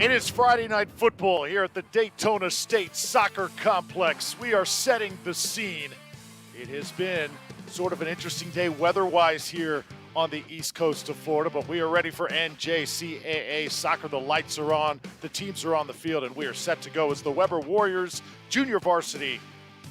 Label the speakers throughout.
Speaker 1: It is Friday Night Football here at the Daytona State Soccer Complex. We are setting the scene. It has been sort of an interesting day weather-wise here on the east coast of Florida, but we are ready for NJCAA soccer. The lights are on, the teams are on the field, and we are set to go as the Weber Warriors Junior Varsity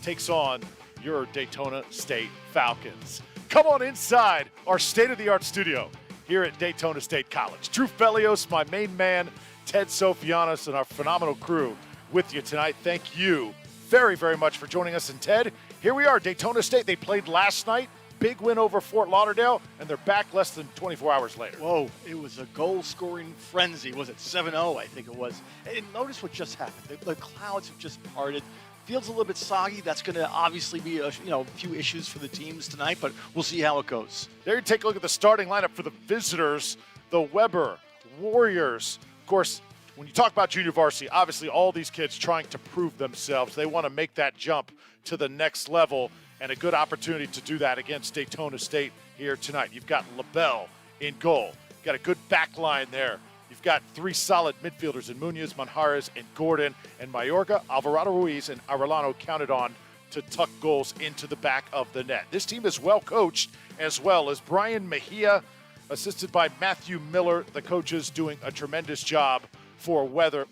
Speaker 1: takes on your Daytona State Falcons. Come on inside our state-of-the-art studio here at Daytona State College. Drew Felios, my main man, Ted Sofianos, and our phenomenal crew with you tonight. Thank you very, very much for joining us. And Ted, here we are, Daytona State. They played last night, big win over Fort Lauderdale, and they're back less than 24 hours later.
Speaker 2: Whoa, it was a goal-scoring frenzy. Was it 7-0, I think it was. And notice what just happened. The clouds have just parted. Field's a little bit soggy. That's going to obviously be a few issues for the teams tonight, but we'll see how it goes.
Speaker 1: There you take a look at the starting lineup for the visitors, the Weber Warriors. Of course, when you talk about junior varsity, obviously all these kids trying to prove themselves. They want to make that jump to the next level, and a good opportunity to do that against Daytona State here tonight. You've got LaBelle in goal. You've got a good back line there. You've got three solid midfielders in Munoz, Manjares, and Gordon, and Mayorga, Alvarado Ruiz, and Arellano counted on to tuck goals into the back of the net. This team is well coached, as well as Brian Mejia, assisted by Matthew Miller. The coaches doing a tremendous job for Weber,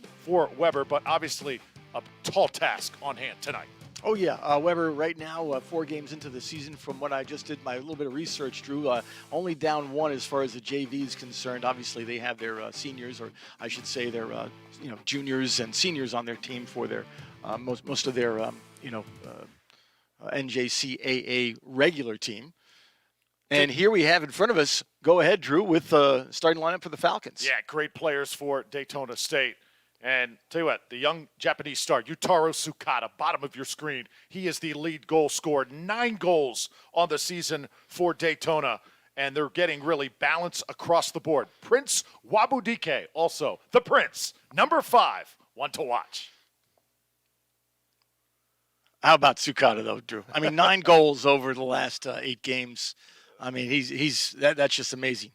Speaker 1: but obviously a tall task on hand tonight.
Speaker 2: Oh, yeah. Weber right now, 4 games into the season. From what I just did my little bit of research, Drew, only down 1 as far as the JV is concerned. Obviously, they have their seniors, or I should say their juniors and seniors on their team for their most of their NJCAA regular team. And here we have in front of us, go ahead, Drew, with the starting lineup for the Falcons.
Speaker 1: Yeah, great players for Daytona State. And tell you what, the young Japanese star, Yutaro Sukada, bottom of your screen, he is the lead goal scorer. 9 goals on the season for Daytona, and they're getting really balance across the board. Prince Wabudike, also the Prince, number 5, one to watch.
Speaker 2: How about Sukada, though, Drew? I mean, 9 goals over the last 8 games. I mean, that's just amazing.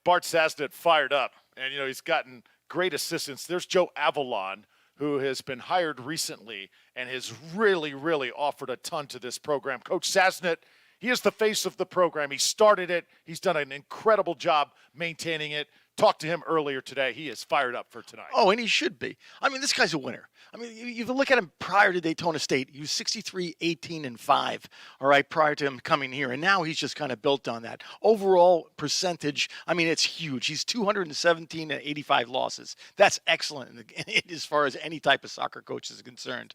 Speaker 1: Bart Sasnet fired up, and he's gotten great assistance. There's Joe Avalon, who has been hired recently and has really, really offered a ton to this program. Coach Sasnet, he is the face of the program. He started it. He's done an incredible job maintaining it. Talked to him earlier today. He is fired up for tonight.
Speaker 2: Oh, and he should be. I mean, this guy's a winner. I mean, you look at him prior to Daytona State. He was 63, 18, and 5, all right, prior to him coming here. And now he's just kind of built on that. Overall percentage, I mean, it's huge. He's 217 and 85 losses. That's excellent as far as any type of soccer coach is concerned.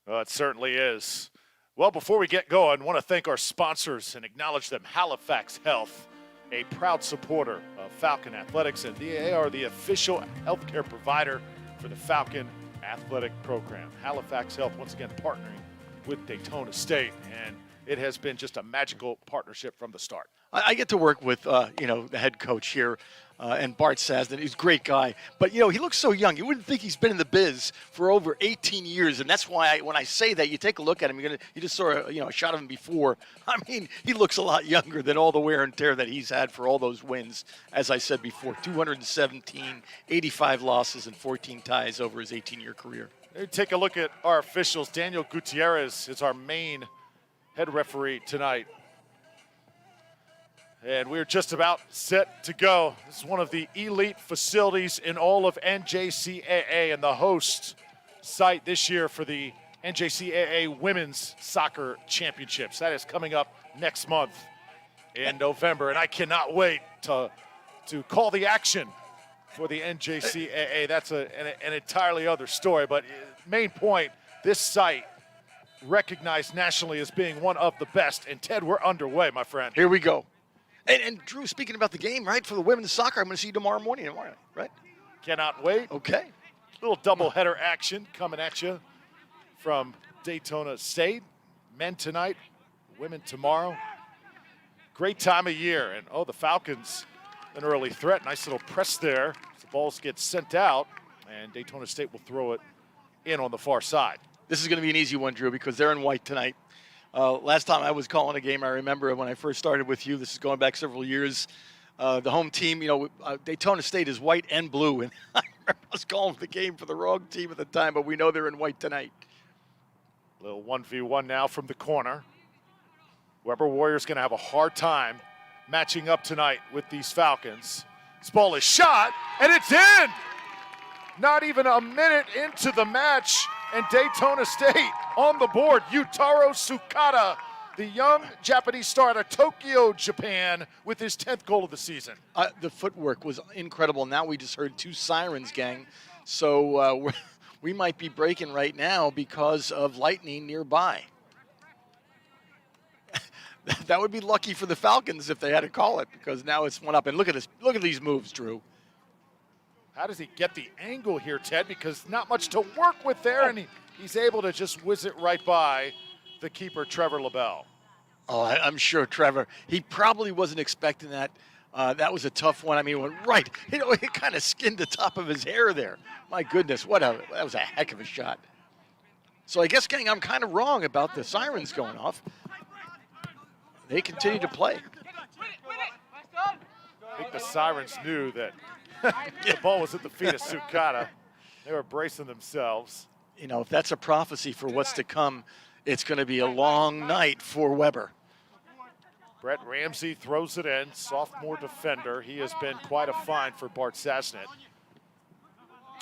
Speaker 1: Well, it certainly is. Well, before we get going, I want to thank our sponsors and acknowledge them. Halifax Health, a proud supporter of Falcon Athletics, and they are the official healthcare provider for the Falcon Athletic Program. Halifax Health, once again, partnering with Daytona State, and it has been just a magical partnership from the start.
Speaker 2: I get to work with, the head coach here, and Bart Sasnet. He's a great guy. But, he looks so young. You wouldn't think he's been in the biz for over 18 years. And that's why when I say that, you take a look at him. You just saw a shot of him before. I mean, he looks a lot younger than all the wear and tear that he's had for all those wins. As I said before, 217, 85 losses, and 14 ties over his 18-year career.
Speaker 1: Take a look at our officials. Daniel Gutierrez is our main head referee tonight. And we're just about set to go. This is one of the elite facilities in all of NJCAA and the host site this year for the NJCAA Women's Soccer Championships. That is coming up next month in November, and I cannot wait to call the action for the NJCAA. That's an entirely other story, but main point, this site recognized nationally as being one of the best. And Ted, we're underway, my friend.
Speaker 2: Here we go. And Drew, speaking about the game, right, for the women's soccer, I'm going to see you tomorrow morning, right?
Speaker 1: Cannot wait.
Speaker 2: Okay.
Speaker 1: Little doubleheader action coming at you from Daytona State. Men tonight, women tomorrow. Great time of year. And, the Falcons, an early threat. Nice little press there. The balls get sent out, and Daytona State will throw it in on the far side.
Speaker 2: This is going to be an easy one, Drew, because they're in white tonight. Last time I was calling a game, I remember when I first started with you, this is going back several years, the home team, Daytona State is white and blue. And I I was calling the game for the wrong team at the time, but we know they're in white tonight.
Speaker 1: Little 1v1 now from the corner. Weber Warriors going to have a hard time matching up tonight with these Falcons. This ball is shot, and it's in! Not even a minute into the match, and Daytona State on the board. Yutaro Sukada, the young Japanese star out of Tokyo, Japan, with his 10th goal of the season.
Speaker 2: The footwork was incredible. Now we just heard 2 sirens, gang. So we might be breaking right now because of lightning nearby. That would be lucky for the Falcons if they had to call it, because now it's one up. And look at this. Look at these moves, Drew.
Speaker 1: How does he get the angle here, Ted? Because not much to work with there, and he's able to just whiz it right by the keeper, Trevor LaBelle.
Speaker 2: Oh, I'm sure Trevor, he probably wasn't expecting that. That was a tough one. I mean, it went right. You know, it kind of skinned the top of his hair there. My goodness, that was a heck of a shot. So I guess, gang, I'm kind of wrong about the sirens going off. They continue to play.
Speaker 1: I think the sirens knew that the ball was at the feet of Sukada. They were bracing themselves.
Speaker 2: You know, if that's a prophecy for what's to come, it's going to be a long night for Weber.
Speaker 1: Brett Ramsey throws it in, sophomore defender. He has been quite a find for Bart Sasnet.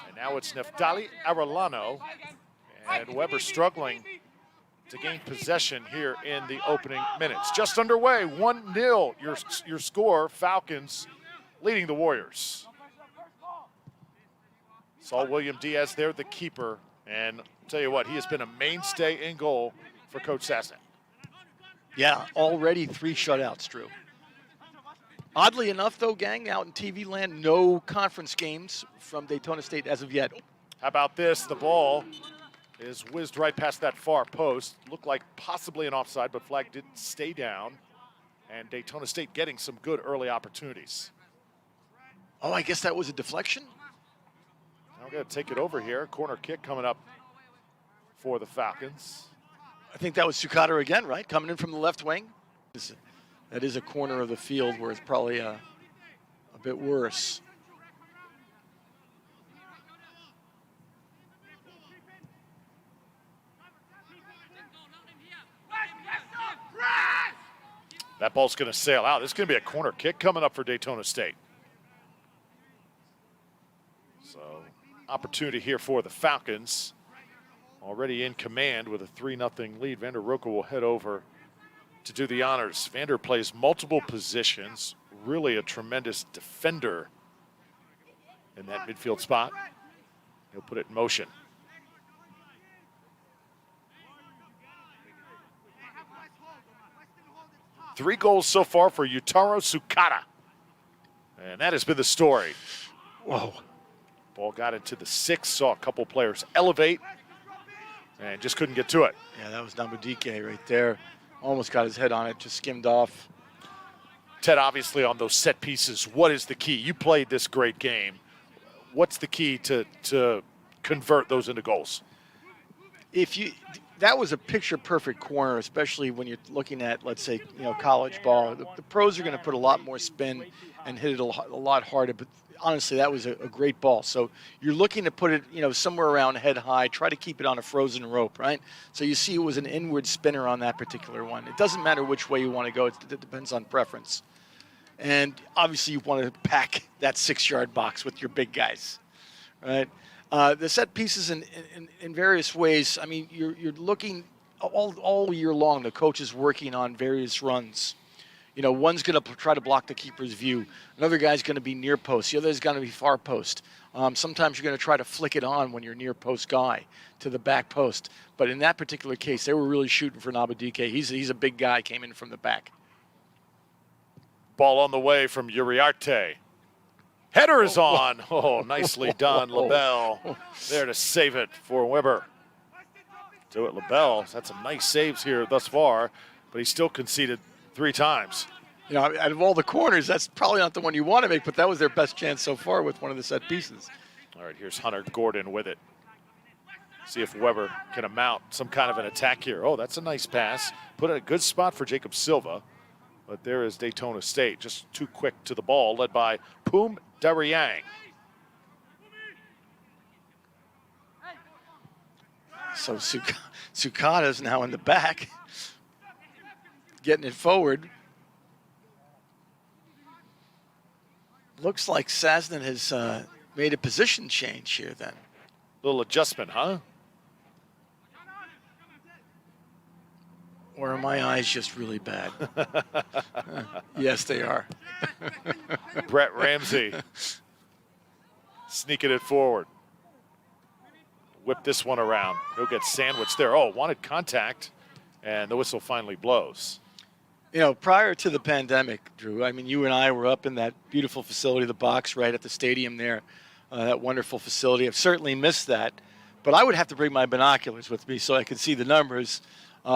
Speaker 1: And now it's Neftali Arellano, and Weber struggling to gain possession here in the opening minutes. Just underway, 1-0 your score, Falcons leading the Warriors. Saw William Diaz there, the keeper, and I'll tell you what, he has been a mainstay in goal for Coach Sasnet.
Speaker 2: Yeah, already 3 shutouts, Drew. Oddly enough, though, gang, out in TV land, no conference games from Daytona State as of yet.
Speaker 1: How about this? The ball is whizzed right past that far post. Looked like possibly an offside, but flag didn't stay down. And Daytona State getting some good early opportunities.
Speaker 2: Oh, I guess that was a deflection?
Speaker 1: Now we're going to take it over here. Corner kick coming up for the Falcons.
Speaker 2: I think that was Sukada again, right? Coming in from the left wing. That is a corner of the field where it's probably a bit worse.
Speaker 1: That ball's going to sail out. This is going to be a corner kick coming up for Daytona State. So, opportunity here for the Falcons. Already in command with a 3-0 lead. Vander Roka will head over to do the honors. Vander plays multiple positions. Really a tremendous defender in that midfield spot. He'll put it in motion. Three goals so far for Yutaro Sukada. And that has been the story.
Speaker 2: Whoa.
Speaker 1: Ball got into the 6, saw a couple players elevate, and just couldn't get to it.
Speaker 2: Yeah, that was Nabudike right there. Almost got his head on it, just skimmed off.
Speaker 1: Ted, obviously on those set pieces, what is the key? You played this great game. What's the key to convert those into goals?
Speaker 2: That was a picture-perfect corner, especially when you're looking at, let's say, college ball. The pros are going to put a lot more spin and hit it a lot harder, but honestly, that was a great ball. So you're looking to put it, somewhere around head high, try to keep it on a frozen rope, right? So you see it was an inward spinner on that particular one. It doesn't matter which way you want to go. It depends on preference. And obviously you want to pack that 6-yard box with your big guys, right? The set pieces in various ways, I mean, you're looking all year long, the coach is working on various runs. One's going to try to block the keeper's view. Another guy's going to be near post. The other's going to be far post. Sometimes you're going to try to flick it on when you're near post guy to the back post. But in that particular case, they were really shooting for Nabudike. He's a big guy, came in from the back.
Speaker 1: Ball on the way from Uriarte. Header is on. Oh, nicely done, LaBelle. There to save it for Weber. Do it, LaBelle. Had some nice saves here thus far, but he still conceded 3 times.
Speaker 2: Out of all the corners, that's probably not the one you want to make, but that was their best chance so far with one of the set pieces.
Speaker 1: All right, here's Hunter Gordon with it. See if Weber can mount some kind of an attack here. Oh, that's a nice pass. Put in a good spot for Jacob Silva. But there is Daytona State, just too quick to the ball, led by Poom Dariang.
Speaker 2: So Sukada's now in the back, getting it forward. Looks like Sasden has made a position change here then.
Speaker 1: Little adjustment, huh?
Speaker 2: Or are my eyes just really bad? Yes, they are.
Speaker 1: Brett Ramsey sneaking it forward. Whip this one around. He'll get sandwiched there. Oh, wanted contact, and the whistle finally blows.
Speaker 2: You know, prior to the pandemic, Drew, I mean, you and I were up in that beautiful facility, the box right at the stadium there, that wonderful facility. I've certainly missed that, but I would have to bring my binoculars with me so I could see the numbers.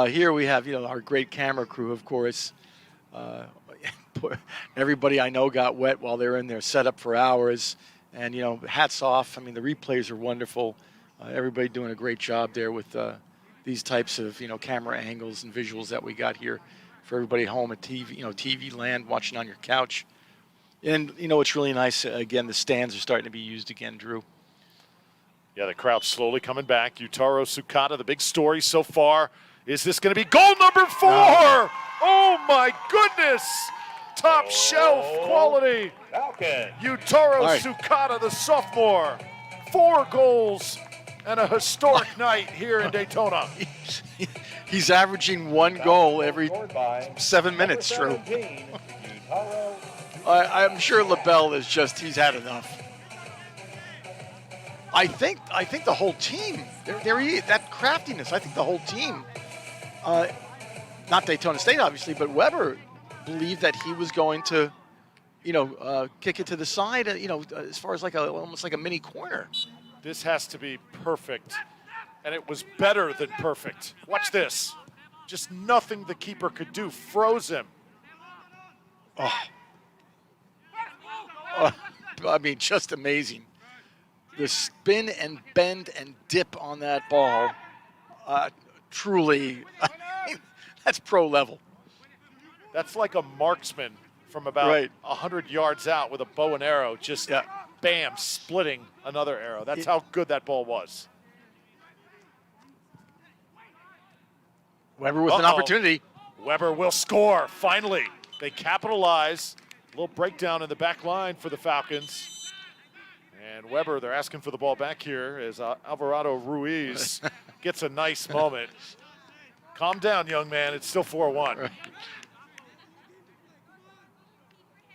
Speaker 2: Here we have, you know, our great camera crew, of course. Everybody I know got wet while they were in there, set up for hours. And, you know, hats off. I mean, the replays are wonderful. Everybody doing a great job there with these types of, you know, camera angles and visuals that we got here for everybody home at TV, you know, TV land, watching on your couch. And, you know, it's really nice. Again, the stands are starting to be used again, Drew.
Speaker 1: Yeah, the crowd slowly coming back. Yutaro Sukada, the big story so far. Is this going to be goal number 4? Oh, my goodness. Top shelf quality. Yutaro Sukada, the sophomore. 4 goals and a historic night here in Daytona.
Speaker 2: He's averaging 1 goal every 7 minutes, Drew. I'm sure LaBelle is just, he's had enough. I think the whole team, that craftiness, I think the whole team, not Daytona State obviously, but Weber believed that he was going to, you know, kick it to the side, you know, as far as like almost like a mini corner.
Speaker 1: This has to be perfect, and it was better than perfect. Watch this. Just nothing the keeper could do. Froze him.
Speaker 2: I mean, just amazing. The spin and bend and dip on that ball, truly, I mean, that's pro level.
Speaker 1: That's like a marksman from about 100 yards out with a bow and arrow, just bam, splitting another arrow. That's how good that ball was.
Speaker 2: Weber with an opportunity.
Speaker 1: Weber will score, finally. They capitalize. A little breakdown in the back line for the Falcons. And Weber, they're asking for the ball back here as Alvarado Ruiz gets a nice moment. Calm down, young man. It's still 4-1.
Speaker 2: Right.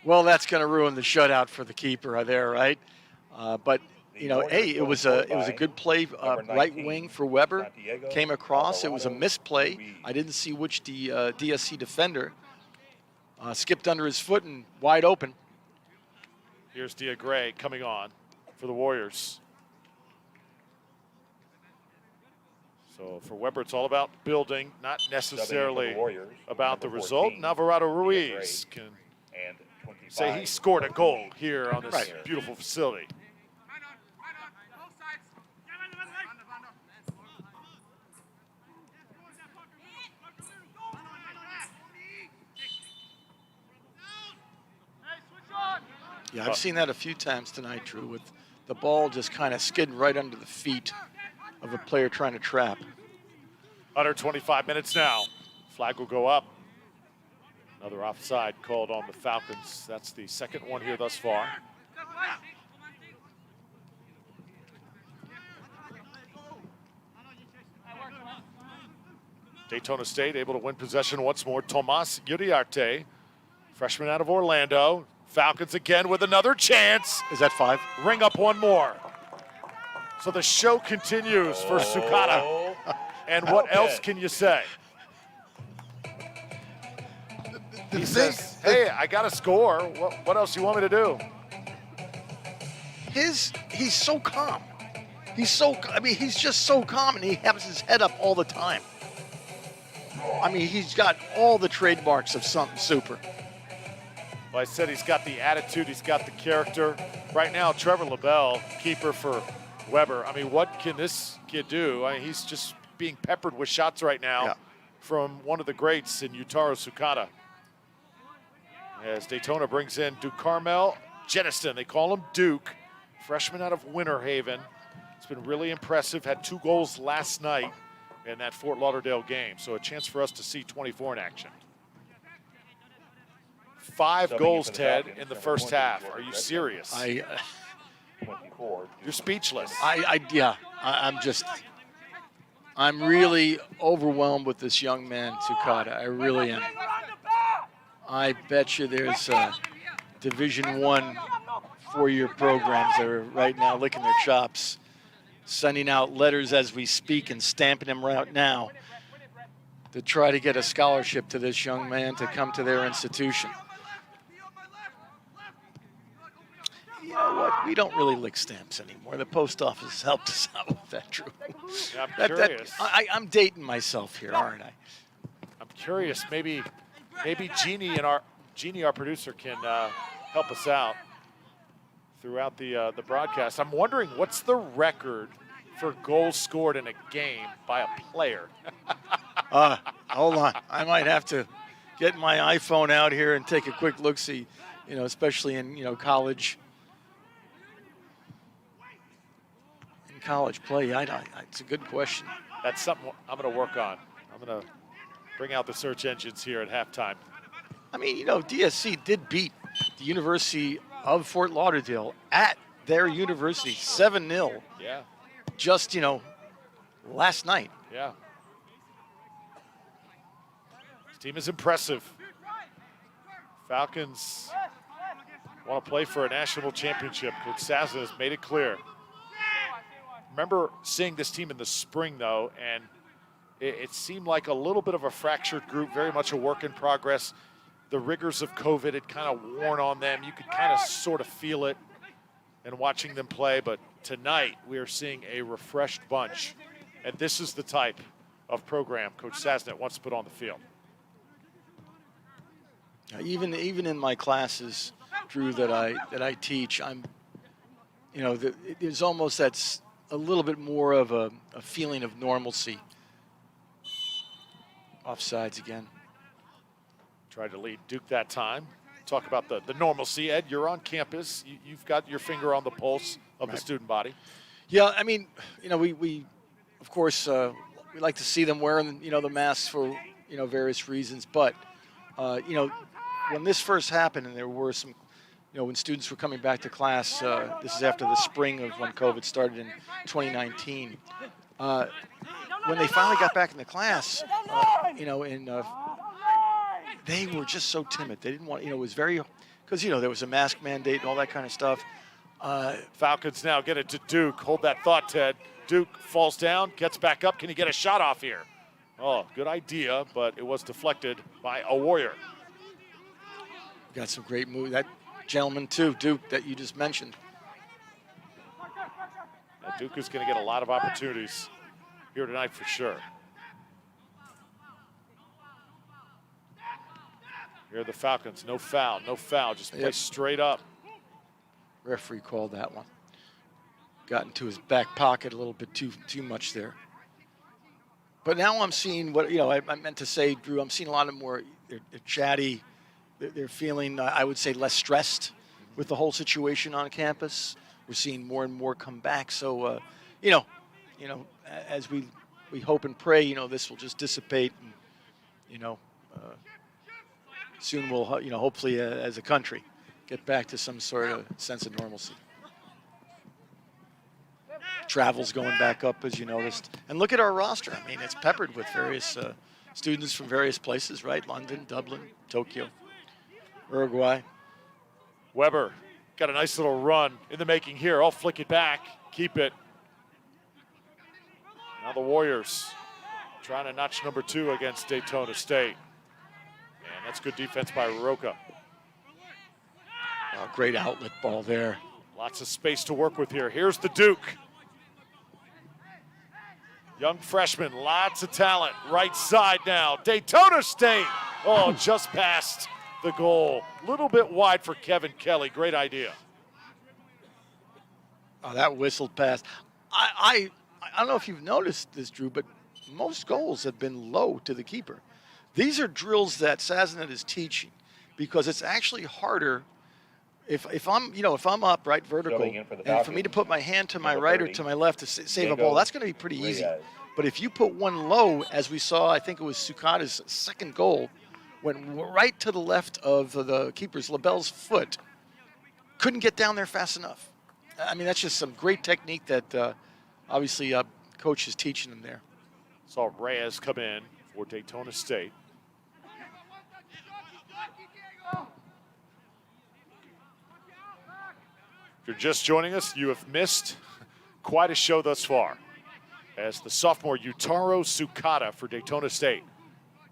Speaker 2: Well, that's going to ruin the shutout for the keeper there, right? But you know, hey, it was a good play, right wing for Weber. Came across. It was a misplay. I didn't see which DSC defender skipped under his foot and wide open.
Speaker 1: Here's Dia Gray coming on for the Warriors. So for Weber, it's all about building, not necessarily about the result. And Alvarado Ruiz can say he scored a goal here on this beautiful facility.
Speaker 2: Yeah, I've seen that a few times tonight, Drew, with the ball just kind of skidding right under the feet of a player trying to trap.
Speaker 1: Under 25 minutes now. Flag will go up. Another offside called on the Falcons. That's the second one here thus far. Daytona State able to win possession once more. Tomas Uriarte, freshman out of Orlando. Falcons again with another chance.
Speaker 2: Is that 5?
Speaker 1: Ring up one more. So the show continues for Sukada. And what else can you say? He says, hey, I got to score. What else do you want me to do?
Speaker 2: He's so calm. He's just so calm, and he has his head up all the time. I mean, he's got all the trademarks of something super.
Speaker 1: Well, I said he's got the attitude, he's got the character. Right now, Trevor LaBelle, keeper for Weber. I mean, what can this kid do? I mean, he's just being peppered with shots right now from one of the greats in Yutaro Sukada. As Daytona brings in Duke Carmel Jeniston. They call him Duke, freshman out of Winter Haven. It's been really impressive. Had 2 goals last night in that Fort Lauderdale game. So a chance for us to see 24 in action. 5 goals, Ted, in the first half. Are you serious? You're speechless.
Speaker 2: I'm really overwhelmed with this young man, Sukada. I really am. I bet you there's Division I 4-year programs that are right now licking their chops, sending out letters as we speak and stamping them right now to try to get a scholarship to this young man to come to their institution. You know what? We don't really lick stamps anymore. The post office helped us out with that, Drew.
Speaker 1: Yeah, I'm curious.
Speaker 2: I'm dating myself here, aren't I?
Speaker 1: I'm curious. Maybe Jeannie, our producer, can help us out throughout the broadcast. I'm wondering, what's the record for goals scored in a game by a player?
Speaker 2: Hold on. I might have to get my iPhone out here and take a quick look-see, especially in, college. In college play, it's a good question.
Speaker 1: That's something I'm going to work on. I'm going to bring out the search engines here at halftime.
Speaker 2: I mean, DSC did beat the University of Fort Lauderdale at their university 7-0.
Speaker 1: Yeah.
Speaker 2: Just, last night.
Speaker 1: Yeah. This team is impressive. Falcons want to play for a national championship. Coach Sazza has made it clear. Remember seeing this team in the spring, though, and it seemed like a little bit of a fractured group, very much a work in progress. The rigors of COVID had kind of worn on them. You could kind of sort of feel it in watching them play, but tonight we are seeing a refreshed bunch, and this is the type of program Coach Saznet wants to put on the field.
Speaker 2: Even in my classes, Drew, that I teach, there's almost that's a little bit more of a feeling of normalcy. Offsides again.
Speaker 1: Tried to lead Duke that time. Talk about the normalcy. Ed, you're on campus. You've got your finger on the pulse of the student body.
Speaker 2: Yeah, I mean, we of course, we like to see them wearing, the masks for, various reasons. But, when this first happened and there were some, when students were coming back to class, this is after the spring of when COVID started in 2019. When they finally got back in the class, they were just so timid. They didn't want, it was very, because, there was a mask mandate and all that kind of stuff.
Speaker 1: Falcons now get it to Duke. Hold that thought, Ted. Duke falls down, gets back up. Can he get a shot off here? Oh, good idea, but it was deflected by a Warrior.
Speaker 2: Got some great moves. That gentleman, too, Duke, that you just mentioned.
Speaker 1: Now Duke is going to get a lot of opportunities here tonight for sure. Here are the Falcons. No foul, just play straight up.
Speaker 2: Referee called that one. Got into his back pocket a little bit too much there. But now I'm seeing what, I meant to say, Drew, I'm seeing a lot of more, they're chatty. They're feeling, I would say, less stressed with the whole situation on campus. We're seeing more and more come back. So, as we hope and pray, this will just dissipate. And, soon we'll, hopefully as a country, get back to some sort of sense of normalcy. Travel's going back up, as you noticed. And look at our roster. I mean, it's peppered with various students from various places, right? London, Dublin, Tokyo, Uruguay.
Speaker 1: Weber got a nice little run in the making here. I'll flick it back, keep it. Now the Warriors trying to notch number 2 against Daytona State. And that's good defense by Roca.
Speaker 2: Oh, great outlet ball there.
Speaker 1: Lots of space to work with here. Here's the Duke. Young freshman, lots of talent. Right side now, Daytona State. Oh, just past the goal. Little bit wide for Kevin Kelly. Great idea.
Speaker 2: Oh, that whistled pass. I don't know if you've noticed this, Drew, but most goals have been low to the keeper. These are drills that Saznet is teaching because it's actually harder if I'm up right vertical, and for me to put my hand to my right or to my left to save a ball, that's going to be pretty easy. But if you put one low, as we saw, I think it was Sukada's second goal, went right to the left of the keeper's Labelle's foot, couldn't get down there fast enough. I mean, that's just some great technique that obviously coach is teaching them there.
Speaker 1: Saw Reyes come in for Daytona State. If you're just joining us, you have missed quite a show thus far, as the sophomore Yutaro Sukada for Daytona State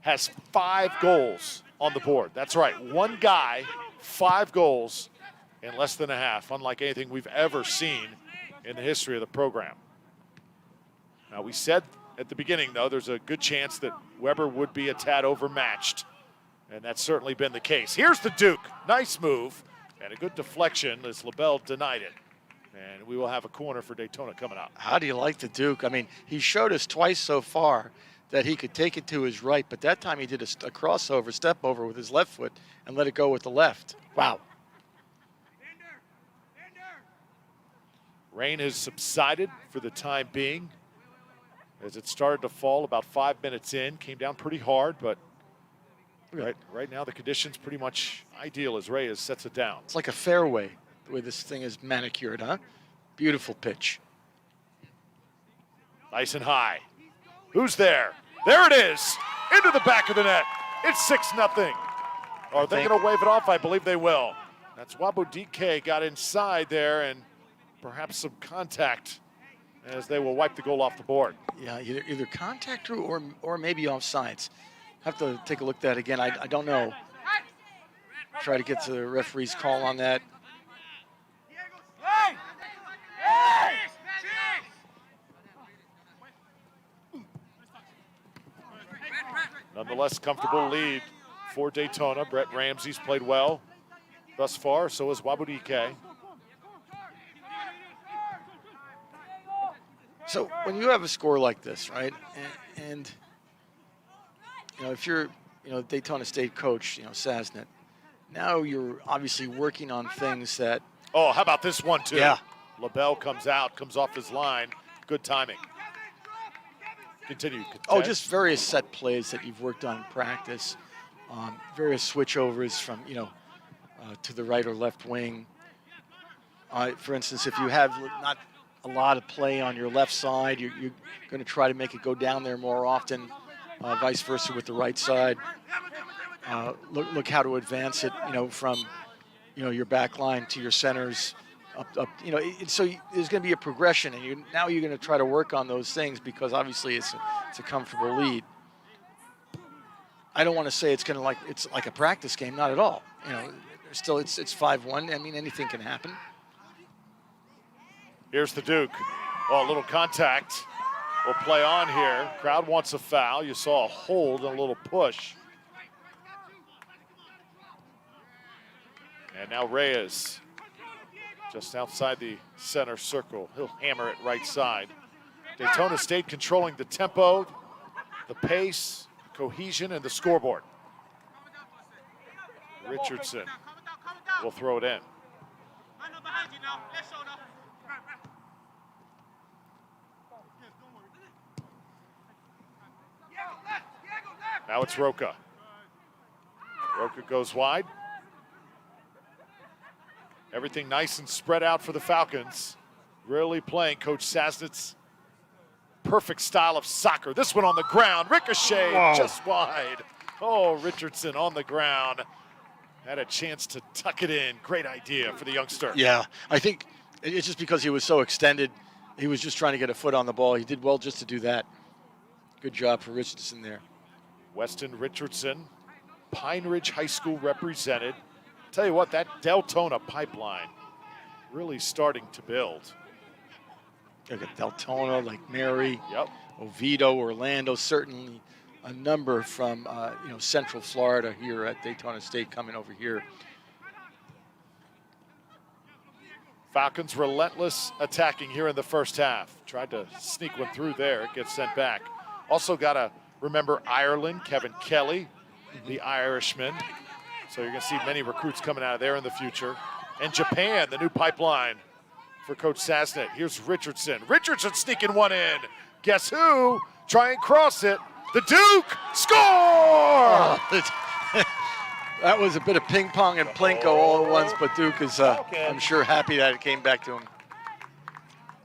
Speaker 1: has 5 goals on the board. That's right, one guy, 5 goals in less than a half, unlike anything we've ever seen in the history of the program. Now, we said at the beginning, though, there's a good chance that Weber would be a tad overmatched, and that's certainly been the case. Here's the Duke. Nice move, and a good deflection as Labelle denied it. And we will have a corner for Daytona coming up.
Speaker 2: How do you like the Duke? I mean, he showed us twice so far that he could take it to his right, but that time he did a crossover, step over with his left foot and let it go with the left. Wow.
Speaker 1: Rain has subsided for the time being as it started to fall about 5 minutes in. Came down pretty hard, but right now the conditions pretty much ideal as Reyes sets it down.
Speaker 2: It's like a fairway, the way this thing is manicured, huh? Beautiful pitch.
Speaker 1: Nice and high. Who's there? There it is, into the back of the net. It's 6-0. Are they going to wave it off? I believe they will. That's Wabodike got inside there, and perhaps some contact as they will wipe the goal off the board.
Speaker 2: Yeah, either contact or maybe offsides. Have to take a look at that again. I don't know. Try to get to the referee's call on that.
Speaker 1: Nonetheless, comfortable lead for Daytona. Brett Ramsey's played well thus far, so has Wabodike.
Speaker 2: So when you have a score like this, right, and if you're, Daytona State coach, Sasnet, now you're obviously working on things that.
Speaker 1: Oh, how about this one too?
Speaker 2: Yeah.
Speaker 1: Labelle comes off his line. Good timing. Continue.
Speaker 2: Oh, just various set plays that you've worked on in practice. Various switchovers from, to the right or left wing. For instance, if you have not a lot of play on your left side, you're going to try to make it go down there more often. Vice versa with the right side. Look how to advance it, from, your back line to your centers. Up, so there's going to be a progression, and now you're going to try to work on those things because obviously it's a comfortable lead. I don't want to say it's like a practice game, not at all. Still it's 5-1. I mean, anything can happen.
Speaker 1: Here's the Duke. Oh, a little contact. We'll play on here. Crowd wants a foul. You saw a hold and a little push. And now Reyes, just outside the center circle. He'll hammer it right side. Daytona State controlling the tempo, the pace, the cohesion, and the scoreboard. Richardson will throw it in. Now it's Roca. Roca goes wide. Everything nice and spread out for the Falcons. Really playing Coach Sasnet's perfect style of soccer. This one on the ground. Ricochet just wide. Oh, Richardson on the ground. Had a chance to tuck it in. Great idea for the youngster.
Speaker 2: Yeah, I think it's just because he was so extended. He was just trying to get a foot on the ball. He did well just to do that. Good job for Richardson there.
Speaker 1: Weston Richardson, Pine Ridge High School represented. Tell you what, that Daytona pipeline really starting to build.
Speaker 2: Look at Daytona, like Mary,
Speaker 1: yep.
Speaker 2: Oviedo, Orlando, certainly a number from Central Florida here at Daytona State coming over here.
Speaker 1: Falcons relentless attacking here in the first half. Tried to sneak one through there. It gets sent back. Also got to remember Ireland, Kevin Kelly, the Irishman. So you're going to see many recruits coming out of there in the future. and Japan, the new pipeline for Coach Sasnet. Here's Richardson. Richardson sneaking one in. Guess who? Try and cross it. The Duke score!
Speaker 2: That was a bit of ping pong and plinko all at once, but Duke is, I'm sure, happy that it came back to him.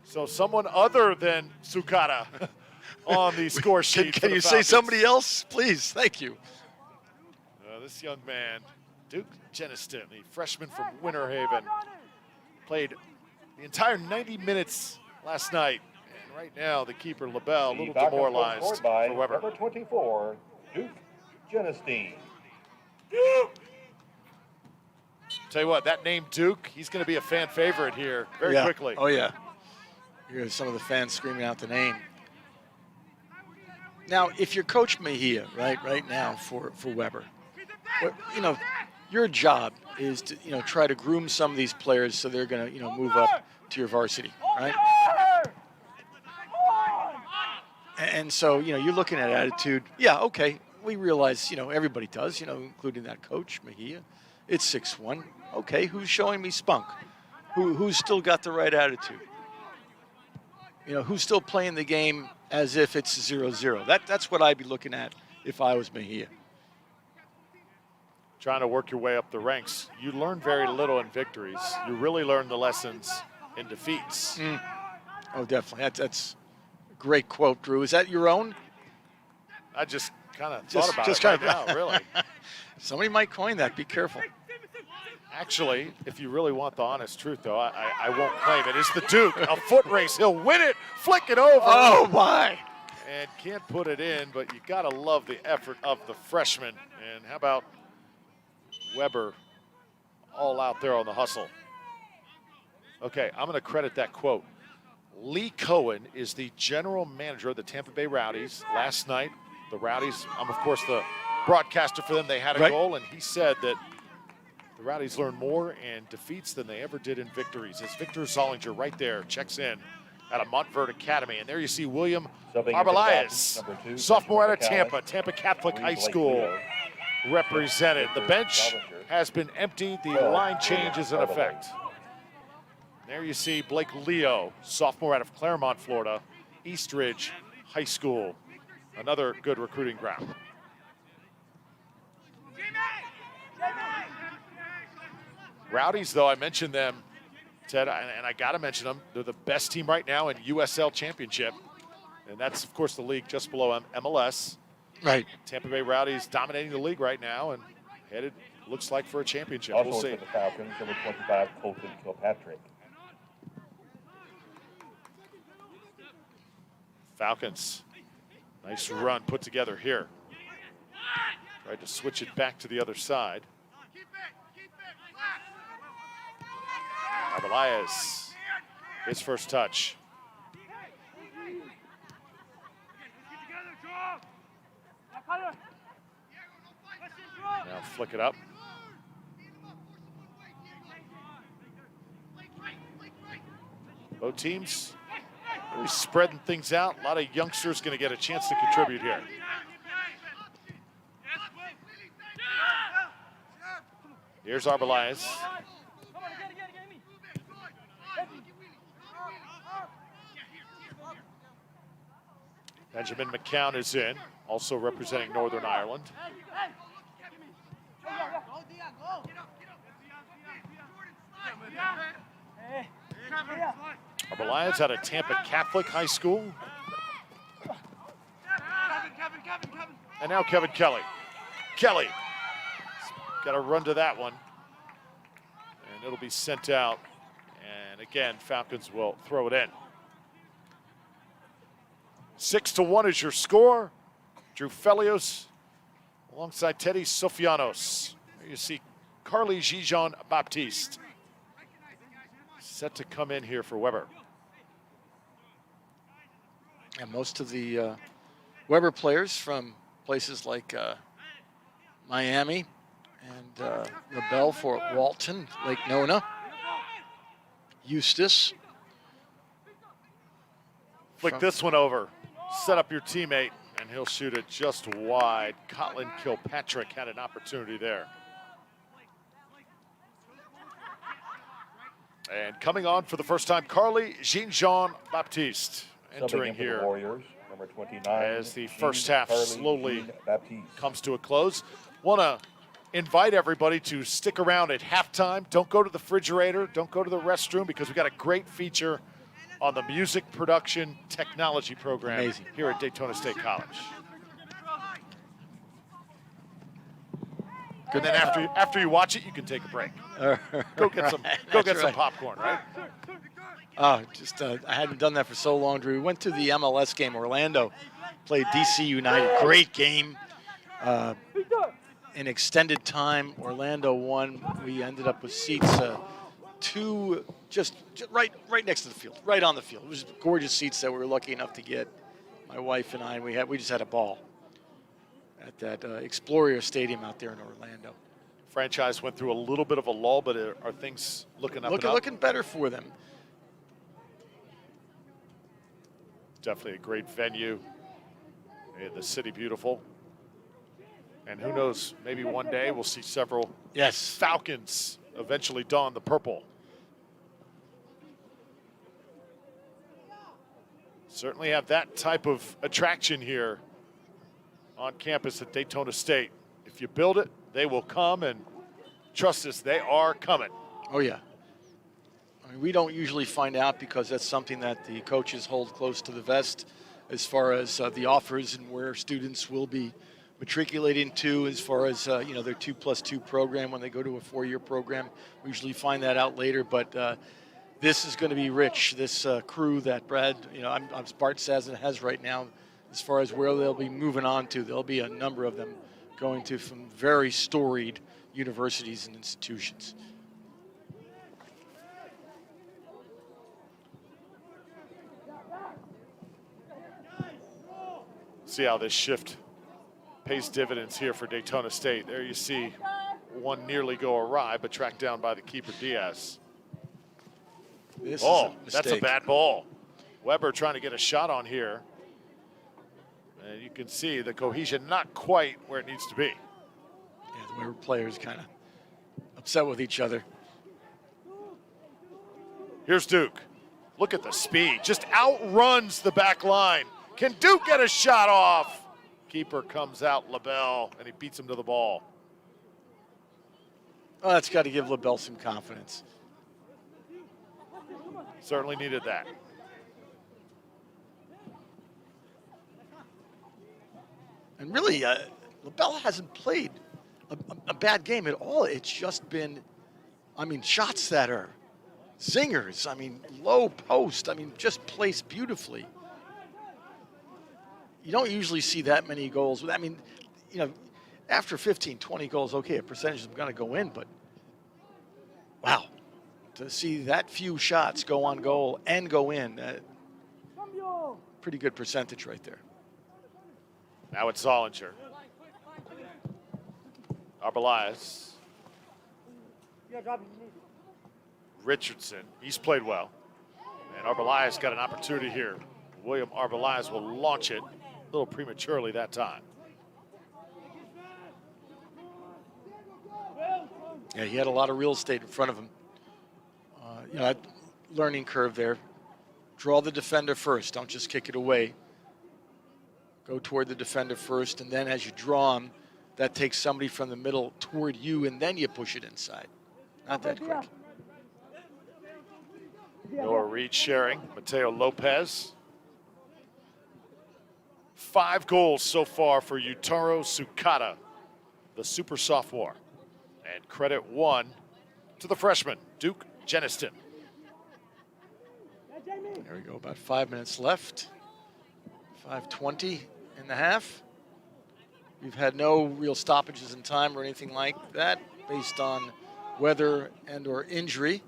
Speaker 1: So someone other than Sukada on the score sheet.
Speaker 2: Can you say somebody else, please? Thank you.
Speaker 1: This young man, Duke Jeniston, the freshman from Winter Haven, played the entire 90 minutes last night. And right now, the keeper, LaBelle, a little demoralized for Weber.
Speaker 3: Number 24, Duke Jeniston.
Speaker 1: Tell you what, that name Duke, he's going to be a fan favorite here very quickly.
Speaker 2: Oh, yeah. Here's some of the fans screaming out the name. Now, if you're Coach Mejia, right now for Weber, you know, your job is to, you know, try to groom some of these players so they're going to, you know, move up to your varsity, right? And so, you know, you're looking at attitude. Yeah, okay, we realize, you know, everybody does, you know, including that coach, Mejia. It's 6-1. Okay, who's showing me spunk? Who's still got the right attitude? You know, who's still playing the game as if it's 0-0? That's what I'd be looking at if I was Mejia.
Speaker 1: Trying to work your way up the ranks. You learn very little in victories. You really learn the lessons in defeats.
Speaker 2: Oh, definitely. That's a great quote, Drew. Is that your own?
Speaker 1: I just kind of thought about it right now, really.
Speaker 2: Somebody might coin that. Be careful.
Speaker 1: Actually, if you really want the honest truth, though, I won't claim it. It's the Duke. A foot race. He'll win it, flick it over.
Speaker 2: Oh, my.
Speaker 1: And can't put it in, but you got to love the effort of the freshman. And how about Weber all out there on the hustle? Okay, I'm going to credit that quote. Lee Cohen is the general manager of the Tampa Bay Rowdies. Last night, the Rowdies, I'm, of course, the broadcaster for them. They had a goal, and he said that the Rowdies learn more in defeats than they ever did in victories. As Victor Zollinger right there checks in at a Montverde Academy. And there you see William Arbelayes, sophomore out of Tampa Catholic High School, represented. The bench has been emptied. The line change is in effect. There you see Blake Leo, sophomore out of Claremont, Florida, Eastridge High School, another good recruiting ground. Rowdies, though, I mentioned them, Ted, and I got to mention them. They're the best team right now in USL Championship, and that's, of course, the league just below MLS.
Speaker 2: Right.
Speaker 1: Tampa Bay Rowdies dominating the league right now and headed, looks like, for a championship.
Speaker 3: Also
Speaker 1: we'll see.
Speaker 3: For the Falcons, number 25, Colton Kilpatrick.
Speaker 1: Falcons, nice run put together here. Tried to switch it back to the other side. Arbelayes, his first touch. Now flick it up. Both teams really spreading things out. A lot of youngsters going to get a chance to contribute here. Here's Arbelayes. Benjamin McCown is in, also representing Northern Ireland. Arbelayes out of Tampa Catholic High School. And now Kevin Kelly. Kelly got to run to that one. And it'll be sent out. And again, Falcons will throw it in. 6-1 is your score. Drew Felios alongside Teddy Sofianos. There you see Carly Gijon Baptiste set to come in here for Weber.
Speaker 2: And most of the Weber players from places like Miami and LaBelle, Fort Walton, Lake Nona, Eustis.
Speaker 1: Flick this one over. Set up your teammate, and he'll shoot it just wide. Colin Kilpatrick had an opportunity there. And coming on for the first time, Carly Jean-Jean Baptiste
Speaker 3: Subbing
Speaker 1: entering
Speaker 3: in for the
Speaker 1: here
Speaker 3: Warriors, number 29.
Speaker 1: as the first half
Speaker 3: Carly
Speaker 1: slowly
Speaker 3: Jean-Baptiste.
Speaker 1: comes to a close. Want to invite everybody to stick around at halftime. Don't go to the refrigerator. Don't go to the restroom, because we got a great feature on the music production technology program
Speaker 2: Amazing.
Speaker 1: here at Daytona State College. And then after you watch it, you can take a break. Go get some popcorn, right?
Speaker 2: Oh, just I hadn't done that for so long, Drew. We went to the MLS game. Orlando played DC United. Great game. In extended time, Orlando won. We ended up with seats just right next to the field, right on the field. It was gorgeous seats that we were lucky enough to get. My wife and I, and we just had a ball at that Explorer Stadium out there in Orlando.
Speaker 1: Franchise went through a little bit of a lull, but are things looking up and up?
Speaker 2: Looking better for them.
Speaker 1: Definitely a great venue. The city beautiful. And who knows, maybe one day we'll see several Falcons eventually don the purple. Certainly have that type of attraction here on campus at Daytona State. If you build it, they will come, and trust us, they are coming.
Speaker 2: Oh, yeah. I mean, we don't usually find out, because that's something that the coaches hold close to the vest as far as the offers and where students will be matriculating to, as far as their 2+2 program when they go to a 4-year program. We usually find that out later, but this is going to be rich. This crew that Brad, Bart Sazin has right now, as far as where they'll be moving on to, there'll be a number of them going to some very storied universities and institutions.
Speaker 1: See how this shift pays dividends here for Daytona State. There you see one nearly go awry, but tracked down by the keeper, Diaz. That's a bad ball. Weber trying to get a shot on here. And you can see the cohesion not quite where it needs to be.
Speaker 2: Yeah, the Weber players kind of upset with each other.
Speaker 1: Here's Duke. Look at the speed. Just outruns the back line. Can Duke get a shot off? Keeper comes out, LaBelle, and he beats him to the ball.
Speaker 2: Oh, that's got to give LaBelle some confidence.
Speaker 1: Certainly needed that.
Speaker 2: And really, LaBelle hasn't played a bad game at all. It's just been, shots that are zingers. Low post. Just placed beautifully. You don't usually see that many goals. After 15, 20 goals, okay, a percentage is going to go in, but wow. To see that few shots go on goal and go in, pretty good percentage right there.
Speaker 1: Now it's Zollinger. Arbelias. Richardson, he's played well. And Arbelias got an opportunity here. William Arbelias will launch it a little prematurely that time.
Speaker 2: Yeah, he had a lot of real estate in front of him. That learning curve there. Draw the defender first. Don't just kick it away. Go toward the defender first, and then as you draw him, that takes somebody from the middle toward you, and then you push it inside. Not that quick.
Speaker 1: Noah Reed sharing. Mateo Lopez. 5 goals so far for Yutaro Sukada, the super sophomore. And credit 1 to the freshman, Duke Jeniston.
Speaker 2: There we go, about 5 minutes left. 5:20 in the half. We've had no real stoppages in time or anything like that based on weather and or injury.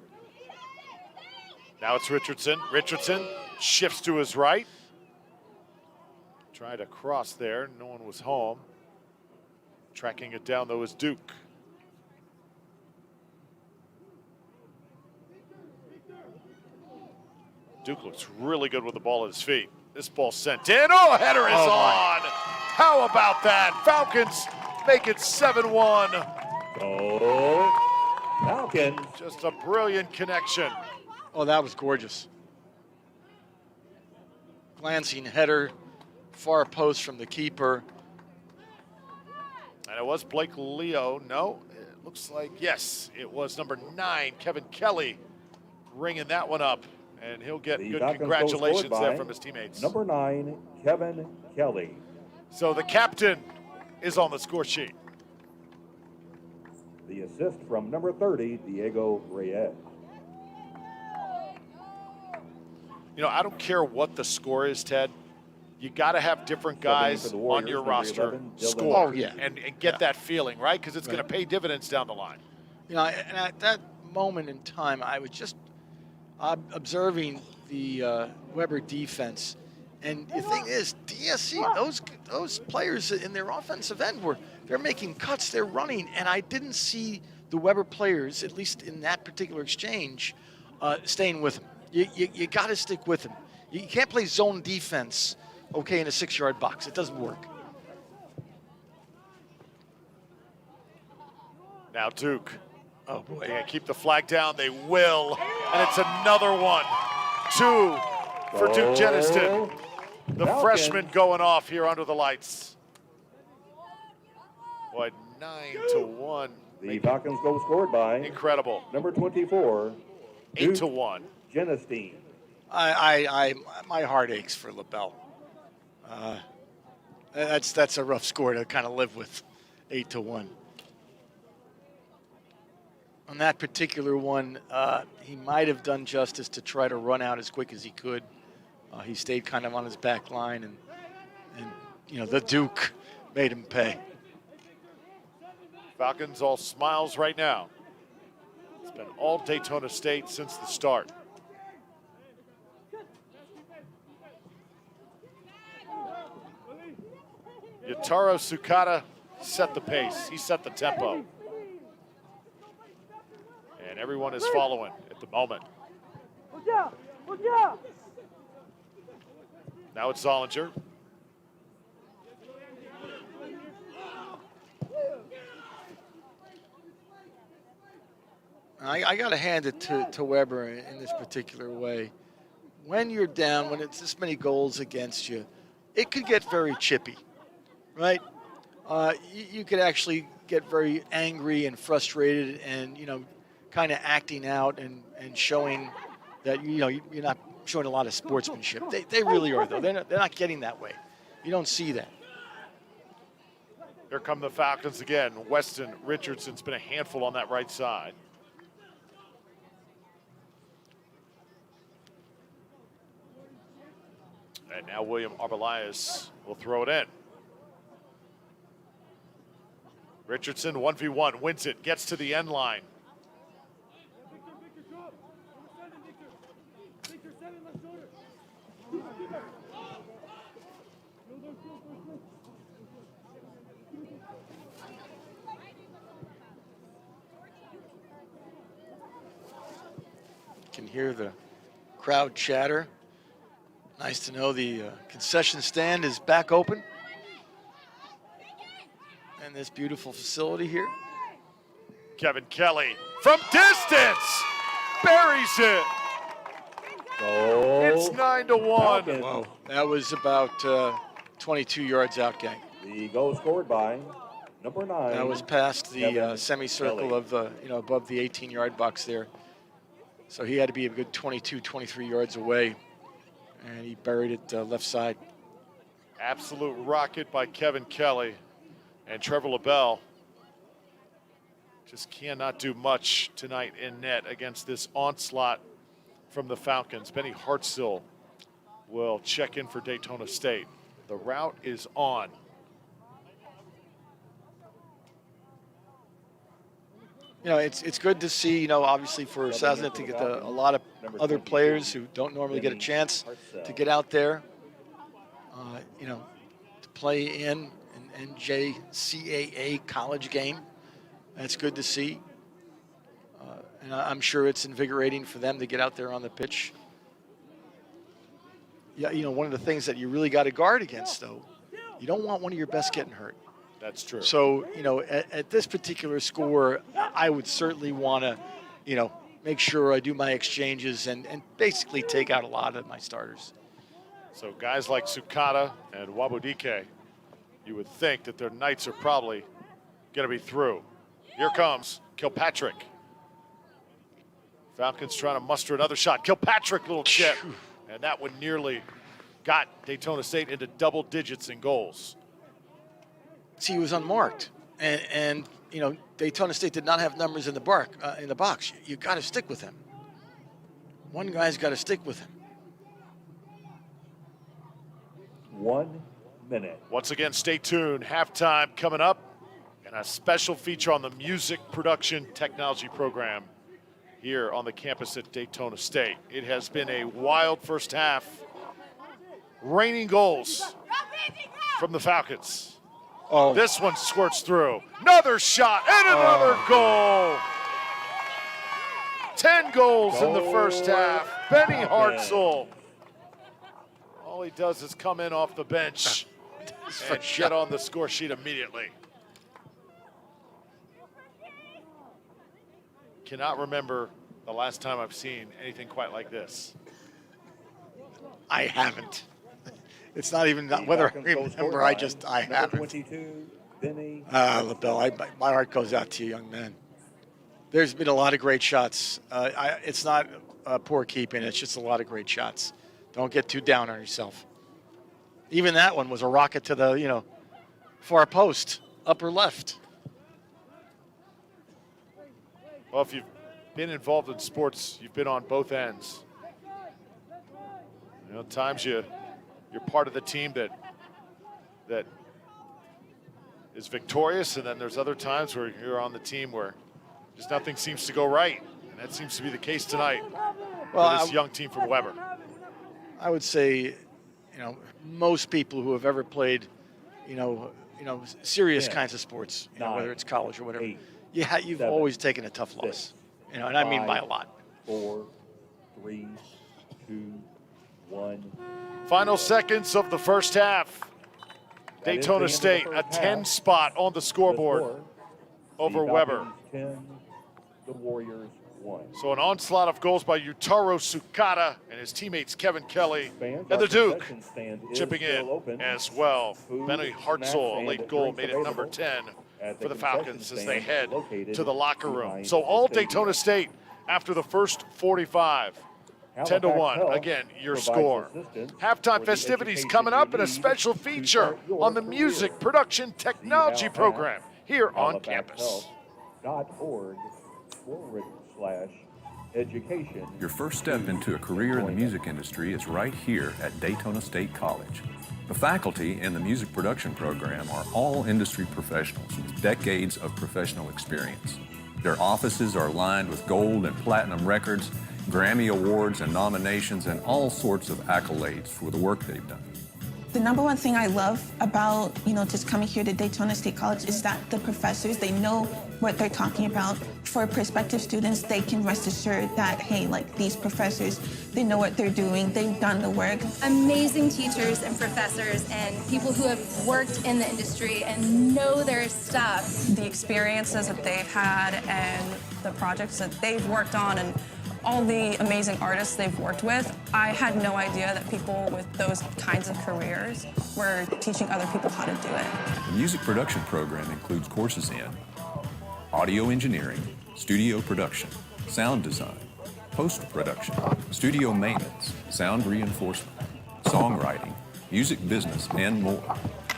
Speaker 1: Now it's Richardson. Richardson shifts to his right. Tried to cross there, no one was home. Tracking it down though is Duke. Duke looks really good with the ball at his feet. This ball sent in. Oh, header is on. How about that? Falcons make it 7-1.
Speaker 3: Go Falcons.
Speaker 1: Just a brilliant connection.
Speaker 2: Oh, that was gorgeous. Glancing header, far post from the keeper.
Speaker 1: And it was Blake Leo. No, it looks like, yes, it was number 9, Kevin Kelly, ringing that one up. And he'll get
Speaker 3: The
Speaker 1: good
Speaker 3: Falcons goal
Speaker 1: congratulations
Speaker 3: scored
Speaker 1: there
Speaker 3: by
Speaker 1: from his teammates.
Speaker 3: Number 9, Kevin Kelly.
Speaker 1: So the captain is on the score sheet.
Speaker 3: The assist from number 30, Diego Reyes.
Speaker 1: You know, I don't care what the score is, Ted. You got to have different guys
Speaker 3: for the
Speaker 1: on
Speaker 3: Warriors,
Speaker 1: your
Speaker 3: number
Speaker 1: roster
Speaker 3: 11, Dylan
Speaker 1: score
Speaker 2: Oh, yeah.
Speaker 1: and get that feeling, right? Because it's
Speaker 2: Right.
Speaker 1: going to pay dividends down the line.
Speaker 2: You know, and at that moment in time, I was just observing the Weber defense. And the thing is, DSC, those players in their offensive end they're making cuts, they're running, and I didn't see the Weber players, at least in that particular exchange, staying with them. You got to stick with them. You can't play zone defense, okay, in a 6-yard box. It doesn't work.
Speaker 1: Now Duke.
Speaker 2: Oh boy.
Speaker 1: They keep the flag down. They will. And it's another one. 2 for Duke Jeniston. The
Speaker 3: Falcons.
Speaker 1: freshman going off here under the lights. Boy, 9-1.
Speaker 3: The Falcons goal scored by
Speaker 1: Incredible.
Speaker 3: number 24,
Speaker 1: 8-1.
Speaker 3: Jenestein.
Speaker 2: My heart aches for LaBelle. That's a rough score to kind of live with, 8-1. On that particular one, he might have done justice to try to run out as quick as he could. He stayed kind of on his back line, and you know, the Duke made him pay.
Speaker 1: Falcons all smiles right now. It's been all Daytona State since the start. Yataro Sukada set the pace. He set the tempo. And everyone is following at the moment. Now it's Zollinger.
Speaker 2: I got to hand it to Weber in this particular way. When you're down, when it's this many goals against you, it could get very chippy, right? You could actually get very angry and frustrated and, you know, kind of acting out and showing that, you know, you're not showing a lot of sportsmanship. They really are, though. They're not getting that way. You don't see that.
Speaker 1: Here come the Falcons again. Weston Richardson's been a handful on that right side. And now William Arbelias will throw it in. Richardson, 1v1, wins it, gets to the end line.
Speaker 2: Can hear the crowd chatter. Nice to know the concession stand is back open. And this beautiful facility here.
Speaker 1: Kevin Kelly from distance buries it.
Speaker 3: Oh,
Speaker 1: It's 9-1.
Speaker 3: Falcons.
Speaker 2: Wow, that was about 22 yards out, gang.
Speaker 3: The goal scored by number 9.
Speaker 2: That was past the
Speaker 3: Kevin
Speaker 2: semicircle
Speaker 3: Kelly.
Speaker 2: of, you know, above the 18-yard box there. So he had to be a good 22, 23 yards away. And he buried it left side.
Speaker 1: Absolute rocket by Kevin Kelly. And Trevor LaBelle just cannot do much tonight in net against this onslaught from the Falcons. Benny Hartzell will check in for Daytona State. The route is on.
Speaker 2: You know, it's good to see, you know, obviously for Saznet to get a lot of other players who don't normally get a chance to get out there, you know, to play in an NJCAA college game. That's good to see. And I'm sure it's invigorating for them to get out there on the pitch. Yeah, you know, one of the things that you really got to guard against, though, you don't want one of your best getting hurt.
Speaker 1: That's true.
Speaker 2: So, you know, at this particular score, I would certainly want to, you know, make sure I do my exchanges and basically take out a lot of my starters.
Speaker 1: So guys like Sukada and Wabudike, you would think that their nights are probably going to be through. Here comes Kilpatrick. Falcons trying to muster another shot. Kilpatrick, little chip. And that one nearly got Daytona State into double digits in goals.
Speaker 2: See, he was unmarked. And you know, Daytona State did not have numbers in the box. You got to stick with him. One guy's got to stick with him.
Speaker 3: 1 minute.
Speaker 1: Once again, stay tuned. Halftime coming up, and a special feature on the music production technology program here on the campus at Daytona State. It has been a wild first half. Raining goals from the Falcons.
Speaker 2: Oh,
Speaker 1: This one squirts through. Another shot and another goal. 10 goals in the first half. Benny Hartzell. All he does is come in off the bench and get on the score sheet immediately. Cannot remember the last time I've seen anything quite like this.
Speaker 2: I haven't. It's not even whether I remember. I haven't.
Speaker 3: 22, Benny.
Speaker 2: LaBelle, my heart goes out to you, young man. There's been a lot of great shots. It's not poor keeping. It's just a lot of great shots. Don't get too down on yourself. Even that one was a rocket to the, far post, upper left.
Speaker 1: Well, if you've been involved in sports, you've been on both ends. Times you're part of the team that is victorious, and then there's other times where you're on the team where just nothing seems to go right, and that seems to be the case tonight for this young team from Weber.
Speaker 2: I would say, most people who have ever played, serious kinds of sports, whether it's college or whatever,
Speaker 3: 8,
Speaker 2: you've
Speaker 3: 7,
Speaker 2: always taken a tough loss, and I mean by a lot.
Speaker 3: 4, 3, 2, 1.
Speaker 1: Final seconds of the first half.
Speaker 3: That is
Speaker 1: Daytona
Speaker 3: the end
Speaker 1: State,
Speaker 3: of the
Speaker 1: a
Speaker 3: first
Speaker 1: 10
Speaker 3: half.
Speaker 1: spot on the
Speaker 3: The
Speaker 1: scoreboard
Speaker 3: score,
Speaker 1: over
Speaker 3: the
Speaker 1: Weber.
Speaker 3: Falcons 10, the Warriors 1.
Speaker 1: So an onslaught of goals by Yutaro Sukada and his teammates Kevin Kelly
Speaker 3: Fans,
Speaker 1: and
Speaker 3: our
Speaker 1: the Duke
Speaker 3: concession stand is
Speaker 1: chipping
Speaker 3: still
Speaker 1: in
Speaker 3: open.
Speaker 1: as well.
Speaker 3: Food,
Speaker 1: Benny
Speaker 3: snacks,
Speaker 1: Hartzell, a
Speaker 3: and
Speaker 1: late goal,
Speaker 3: drinks
Speaker 1: made it number
Speaker 3: available
Speaker 1: 10
Speaker 3: at
Speaker 1: for the
Speaker 3: concession
Speaker 1: Falcons as they
Speaker 3: stand
Speaker 1: head
Speaker 3: located
Speaker 1: to the locker room.
Speaker 3: behind
Speaker 1: So
Speaker 3: the
Speaker 1: all
Speaker 3: stadium.
Speaker 1: Daytona State after the first 45. 10 to 1,
Speaker 3: Health
Speaker 1: again, your
Speaker 3: provides
Speaker 1: score.
Speaker 3: assistance
Speaker 1: Halftime
Speaker 3: for the
Speaker 1: festivities
Speaker 3: education
Speaker 1: coming up
Speaker 3: you
Speaker 1: and a
Speaker 3: need
Speaker 1: special
Speaker 3: to
Speaker 1: feature
Speaker 3: start your
Speaker 1: on the
Speaker 3: career.
Speaker 1: music production technology
Speaker 3: See how
Speaker 1: program here on campus.
Speaker 3: househealth.org/education.
Speaker 4: Your first step into a career in the music industry is right here at Daytona State College. The faculty in the music production program are all industry professionals with decades of professional experience. Their offices are lined with gold and platinum records, Grammy Awards and nominations, and all sorts of accolades for the work they've done.
Speaker 5: The number one thing I love about, just coming here to Daytona State College is that the professors, they know what they're talking about. For prospective students, they can rest assured that, hey, these professors, they know what they're doing, they've done the work.
Speaker 6: Amazing teachers and professors and people who have worked in the industry and know their stuff.
Speaker 7: The experiences that they've had and the projects that they've worked on and all the amazing artists they've worked with, I had no idea that people with those kinds of careers were teaching other people how to do it.
Speaker 4: The music production program includes courses in audio engineering, studio production, sound design, post-production, studio maintenance, sound reinforcement, songwriting, music business, and more.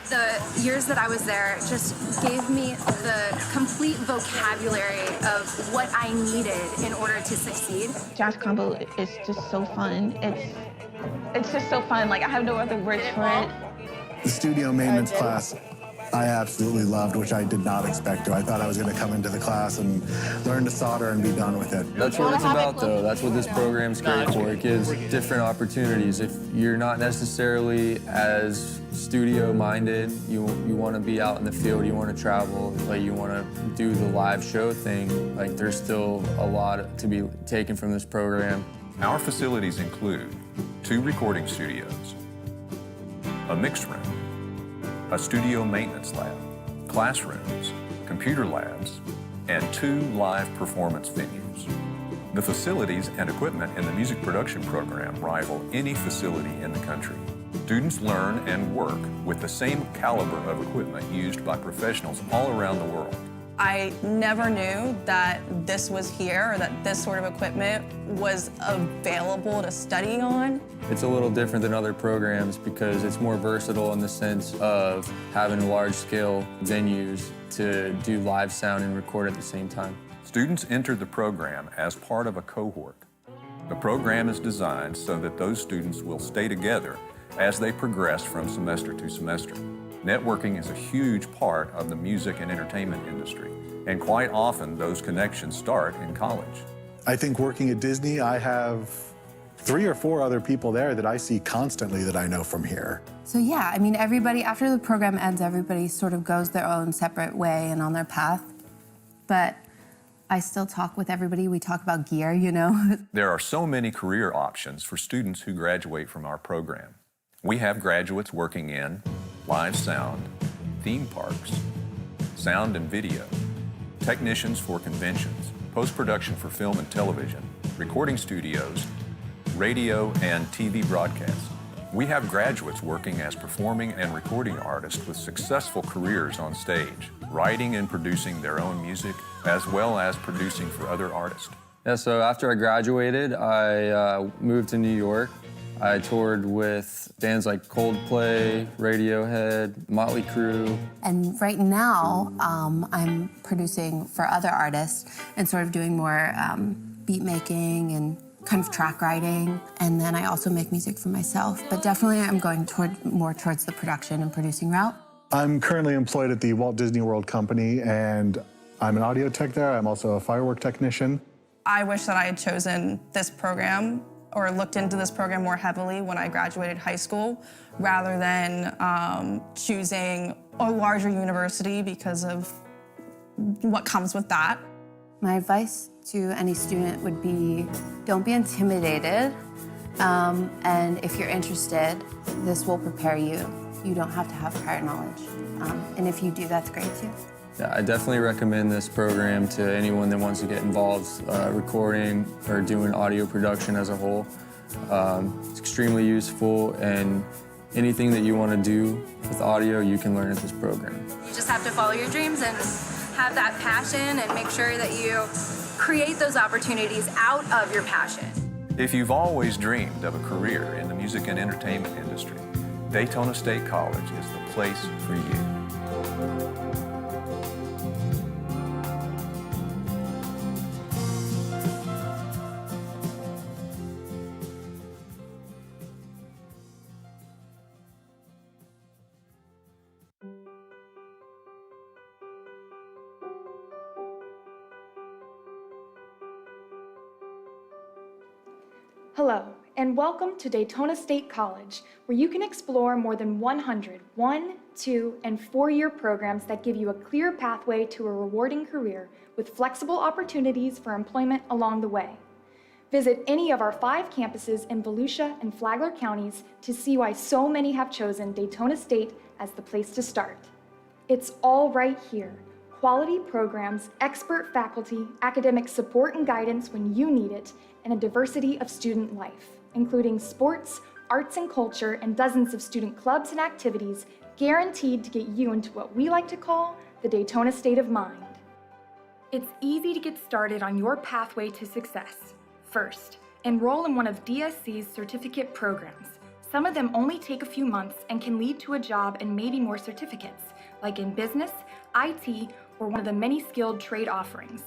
Speaker 6: The years that I was there just gave me the complete vocabulary of what I needed in order to succeed.
Speaker 5: Jazz combo is just so fun. It's just so fun. I have no other words for it.
Speaker 8: The studio maintenance class I absolutely loved, which I did not expect to. I thought I was going to come into the class and learn to solder and be done with it.
Speaker 9: That's what it's about, though. That's what this program's great for. It gives different opportunities. If you're not necessarily as studio-minded, you want to be out in the field, you want to travel, you want to do the live show thing, there's still a lot to be taken from this program.
Speaker 4: Our facilities include 2 recording studios, a mix room, a studio maintenance lab, classrooms, computer labs, and 2 live performance venues. The facilities and equipment in the music production program rival any facility in the country. Students learn and work with the same caliber of equipment used by professionals all around the world.
Speaker 7: I never knew that this was here or that this sort of equipment was available to study on.
Speaker 9: It's a little different than other programs because it's more versatile in the sense of having large-scale venues to do live sound and record at the same time.
Speaker 4: Students enter the program as part of a cohort. The program is designed so that those students will stay together as they progress from semester to semester. Networking is a huge part of the music and entertainment industry, and quite often those connections start in college.
Speaker 8: I think working at Disney, I have 3 or 4 other people there that I see constantly that I know from here.
Speaker 10: So yeah, I mean, everybody, after the program ends, everybody sort of goes their own separate way and on their path. But I still talk with everybody. We talk about gear, you know.
Speaker 4: There are so many career options for students who graduate from our program. We have graduates working in live sound, theme parks, sound and video, technicians for conventions, post-production for film and television, recording studios, radio and TV broadcasts. We have graduates working as performing and recording artists with successful careers on stage, writing and producing their own music, as well as producing for other artists.
Speaker 9: Yeah, so after I graduated, I moved to New York. I toured with bands like Coldplay, Radiohead, Motley Crue.
Speaker 10: And right now, I'm producing for other artists and sort of doing more beat making and kind of track writing. And then I also make music for myself. But definitely I'm going more towards the production and producing route.
Speaker 8: I'm currently employed at the Walt Disney World Company, and I'm an audio tech there. I'm also a firework technician.
Speaker 7: I wish that I had chosen this program or looked into this program more heavily when I graduated high school, rather than choosing a larger university because of what comes with that.
Speaker 10: My advice to any student would be, don't be intimidated. And if you're interested, this will prepare you. You don't have to have prior knowledge. And if you do, that's great too.
Speaker 9: Yeah, I definitely recommend this program to anyone that wants to get involved recording or doing audio production as a whole. It's extremely useful, and anything that you want to do with audio, you can learn at this program.
Speaker 6: You just have to follow your dreams and have that passion and make sure that you create those opportunities out of your passion.
Speaker 4: If you've always dreamed of a career in the music and entertainment industry, Daytona State College is the place for you.
Speaker 11: Hello, and welcome to Daytona State College, where you can explore more than 100 1-, 2-, and 4-year programs that give you a clear pathway to a rewarding career with flexible opportunities for employment along the way. Visit any of our 5 campuses in Volusia and Flagler counties to see why so many have chosen Daytona State as the place to start. It's all right here. Quality programs, expert faculty, academic support and guidance when you need it, and a diversity of student life, including sports, arts and culture, and dozens of student clubs and activities guaranteed to get you into what we like to call the Daytona state of mind. It's easy to get started on your pathway to success. First, enroll in one of DSC's certificate programs. Some of them only take a few months and can lead to a job and maybe more certificates, like in business, IT, or one of the many skilled trade offerings.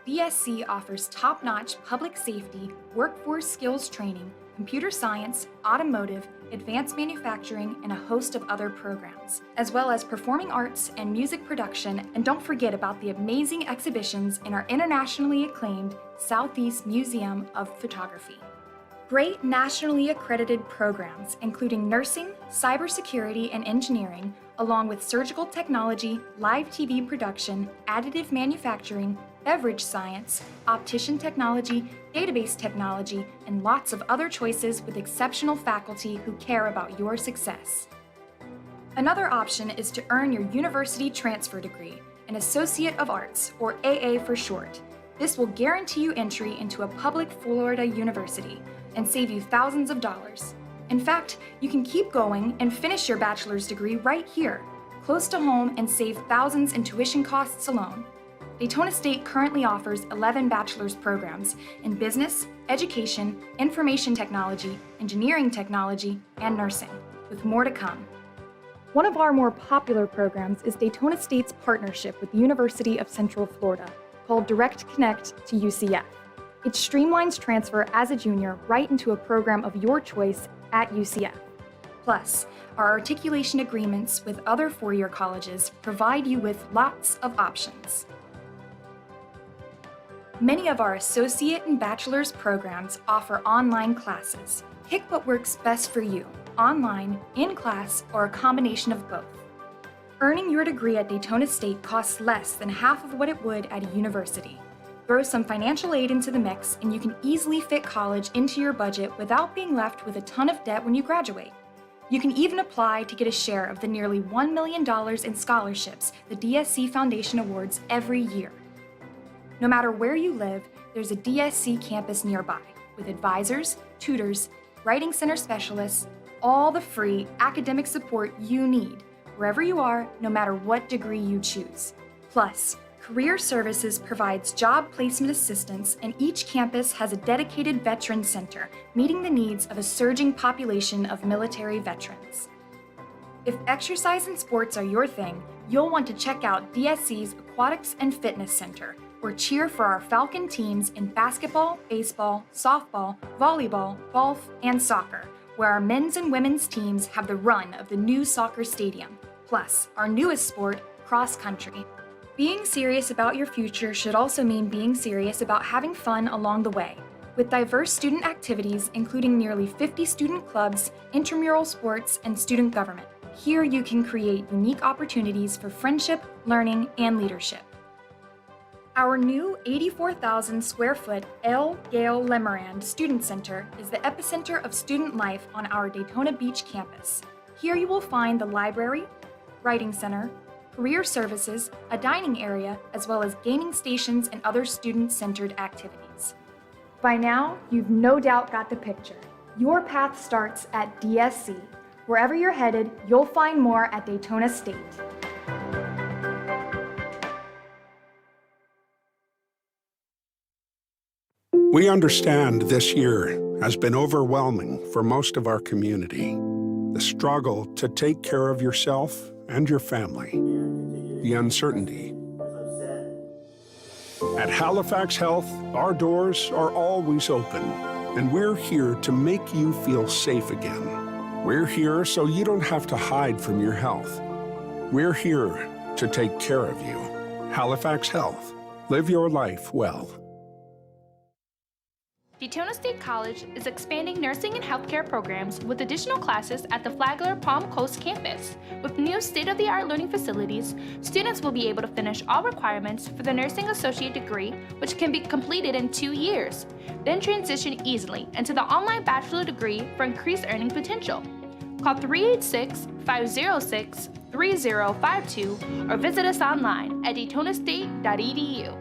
Speaker 11: DSC offers top-notch public safety, workforce skills training, computer science, automotive, advanced manufacturing, and a host of other programs, as well as performing arts and music production. And don't forget about the amazing exhibitions in our internationally acclaimed Southeast Museum of Photography. Great nationally accredited programs, including nursing, cybersecurity, and engineering, along with surgical technology, live TV production, additive manufacturing, beverage science, optician technology, database technology, and lots of other choices with exceptional faculty who care about your success. Another option is to earn your university transfer degree, an Associate of Arts, or AA for short. This will guarantee you entry into a public Florida university and save you thousands of dollars. In fact, you can keep going and finish your bachelor's degree right here, close to home, and save thousands in tuition costs alone. Daytona State currently offers 11 bachelor's programs in business, education, information technology, engineering technology, and nursing, with more to come. One of our more popular programs is Daytona State's partnership with the University of Central Florida, called Direct Connect to UCF. It streamlines transfer as a junior right into a program of your choice at UCF. Plus, our articulation agreements with other four-year colleges provide you with lots of options. Many of our associate and bachelor's programs offer online classes. Pick what works best for you, online, in class, or a combination of both. Earning your degree at Daytona State costs less than half of what it would at a university. Throw some financial aid into the mix and you can easily fit college into your budget without being left with a ton of debt when you graduate. You can even apply to get a share of the nearly $1 million in scholarships the DSC Foundation awards every year. No matter where you live, there's a DSC campus nearby with advisors, tutors, writing center specialists, all the free academic support you need, wherever you are, no matter what degree you choose. Plus, Career Services provides job placement assistance, and each campus has a dedicated veteran center, meeting the needs of a surging population of military veterans. If exercise and sports are your thing, you'll want to check out DSC's Aquatics and Fitness Center, or cheer for our Falcon teams in basketball, baseball, softball, volleyball, golf, and soccer, where our men's and women's teams have the run of the new soccer stadium, plus our newest sport, cross country. Being serious about your future should also mean being serious about having fun along the way. With diverse student activities, including nearly 50 student clubs, intramural sports, and student government, here you can create unique opportunities for friendship, learning, and leadership. Our new 84,000 square foot L. Gale Lemerand Student Center is the epicenter of student life on our Daytona Beach campus. Here you will find the library, writing center, career services, a dining area, as well as gaming stations and other student-centered activities. By now, you've no doubt got the picture. Your path starts at DSC. Wherever you're headed, you'll find more at Daytona State.
Speaker 12: We understand this year has been overwhelming for most of our community. The struggle to take care of yourself and your family. The uncertainty. At Halifax Health, our doors are always open, and we're here to make you feel safe again. We're here so you don't have to hide from your health. We're here to take care of you. Halifax Health. Live your life well.
Speaker 13: Daytona State College is expanding nursing and healthcare programs with additional classes at the Flagler Palm Coast campus. With new state-of-the-art learning facilities, students will be able to finish all requirements for the nursing associate degree, which can be completed in 2 years, then transition easily into the online bachelor degree for increased earning potential. Call 386-506-3052 or visit us online at daytonastate.edu.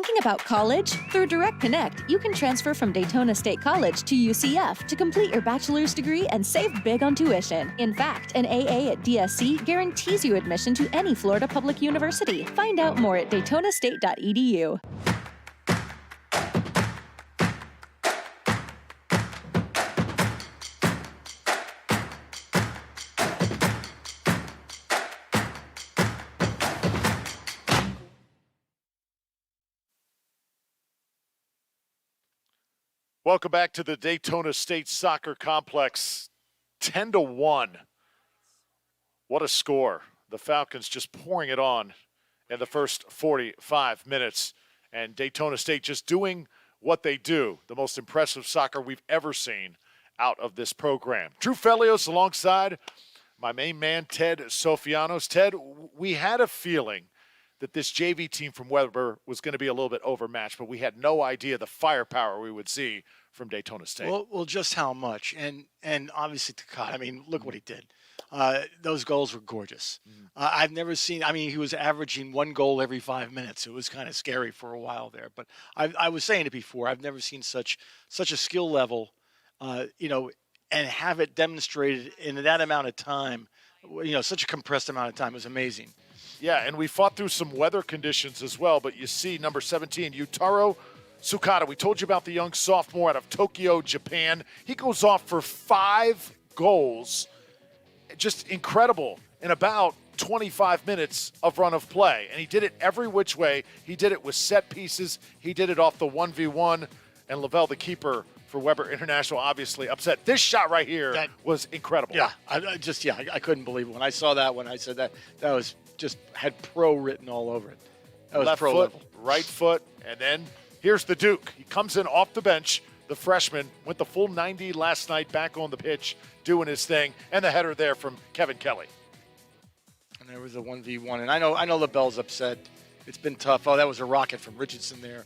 Speaker 14: Thinking about college? Through Direct Connect, you can transfer from Daytona State College to UCF to complete your bachelor's degree and save big on tuition. In fact, an AA at DSC guarantees you admission to any Florida public university. Find out more at daytonastate.edu.
Speaker 1: Welcome back to the Daytona State Soccer Complex. 10-1. What a score. The Falcons just pouring it on in the first 45 minutes. And Daytona State just doing what they do. The most impressive soccer we've ever seen out of this program. Drew Felios alongside my main man, Ted Sofianos. Ted, we had a feeling that this JV team from Weber was going to be a little bit overmatched, but we had no idea the firepower we would see from Daytona State.
Speaker 2: Well, just how much. And obviously, Sukada, I mean, look what he did. Those goals were gorgeous. I've never seen, I mean, he was averaging 1 goal every 5 minutes. It was kind of scary for a while there. But I was saying it before, I've never seen such a skill level, and have it demonstrated in that amount of time, such a compressed amount of time. It was amazing.
Speaker 1: Yeah, and we fought through some weather conditions as well, but you see number 17, Yutaro Sukada. We told you about the young sophomore out of Tokyo, Japan. He goes off for 5 goals. Just incredible in about 25 minutes of run of play. And he did it every which way. He did it with set pieces. He did it off the 1v1. And Lavelle, the keeper for Weber International, obviously upset. This shot right here was incredible.
Speaker 2: Yeah, I couldn't believe it. When I saw that, when I said that was just had pro written all over it. That was
Speaker 1: left
Speaker 2: pro
Speaker 1: foot,
Speaker 2: level.
Speaker 1: right foot, and then here's the Duke. He comes in off the bench. The freshman went the full 90 last night, back on the pitch, doing his thing, and the header there from Kevin Kelly.
Speaker 2: And there was a 1v1, and I know LaBelle's upset. It's been tough. Oh, that was a rocket from Richardson there.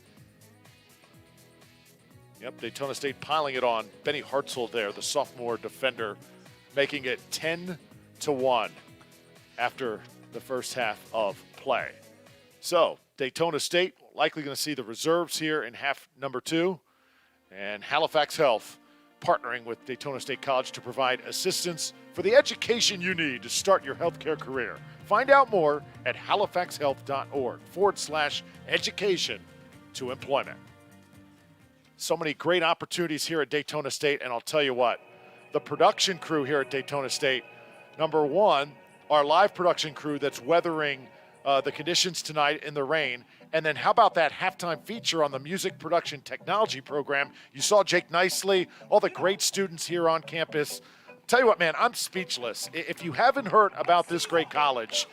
Speaker 1: Yep, Daytona State piling it on. Benny Hartzell there, the sophomore defender, making it 10-1 after the first half of play. So Daytona State likely going to see the reserves here in half number 2. And Halifax Health partnering with Daytona State College to provide assistance for the education you need to start your healthcare career. Find out more at halifaxhealth.org/education to employment. So many great opportunities here at Daytona State, and I'll tell you what, the production crew here at Daytona State, number 1, our live production crew that's weathering the conditions tonight in the rain. And then how about that halftime feature on the music production technology program? You saw Jake Nicely, all the great students here on campus. Tell you what, man, I'm speechless. If you haven't heard about this great college,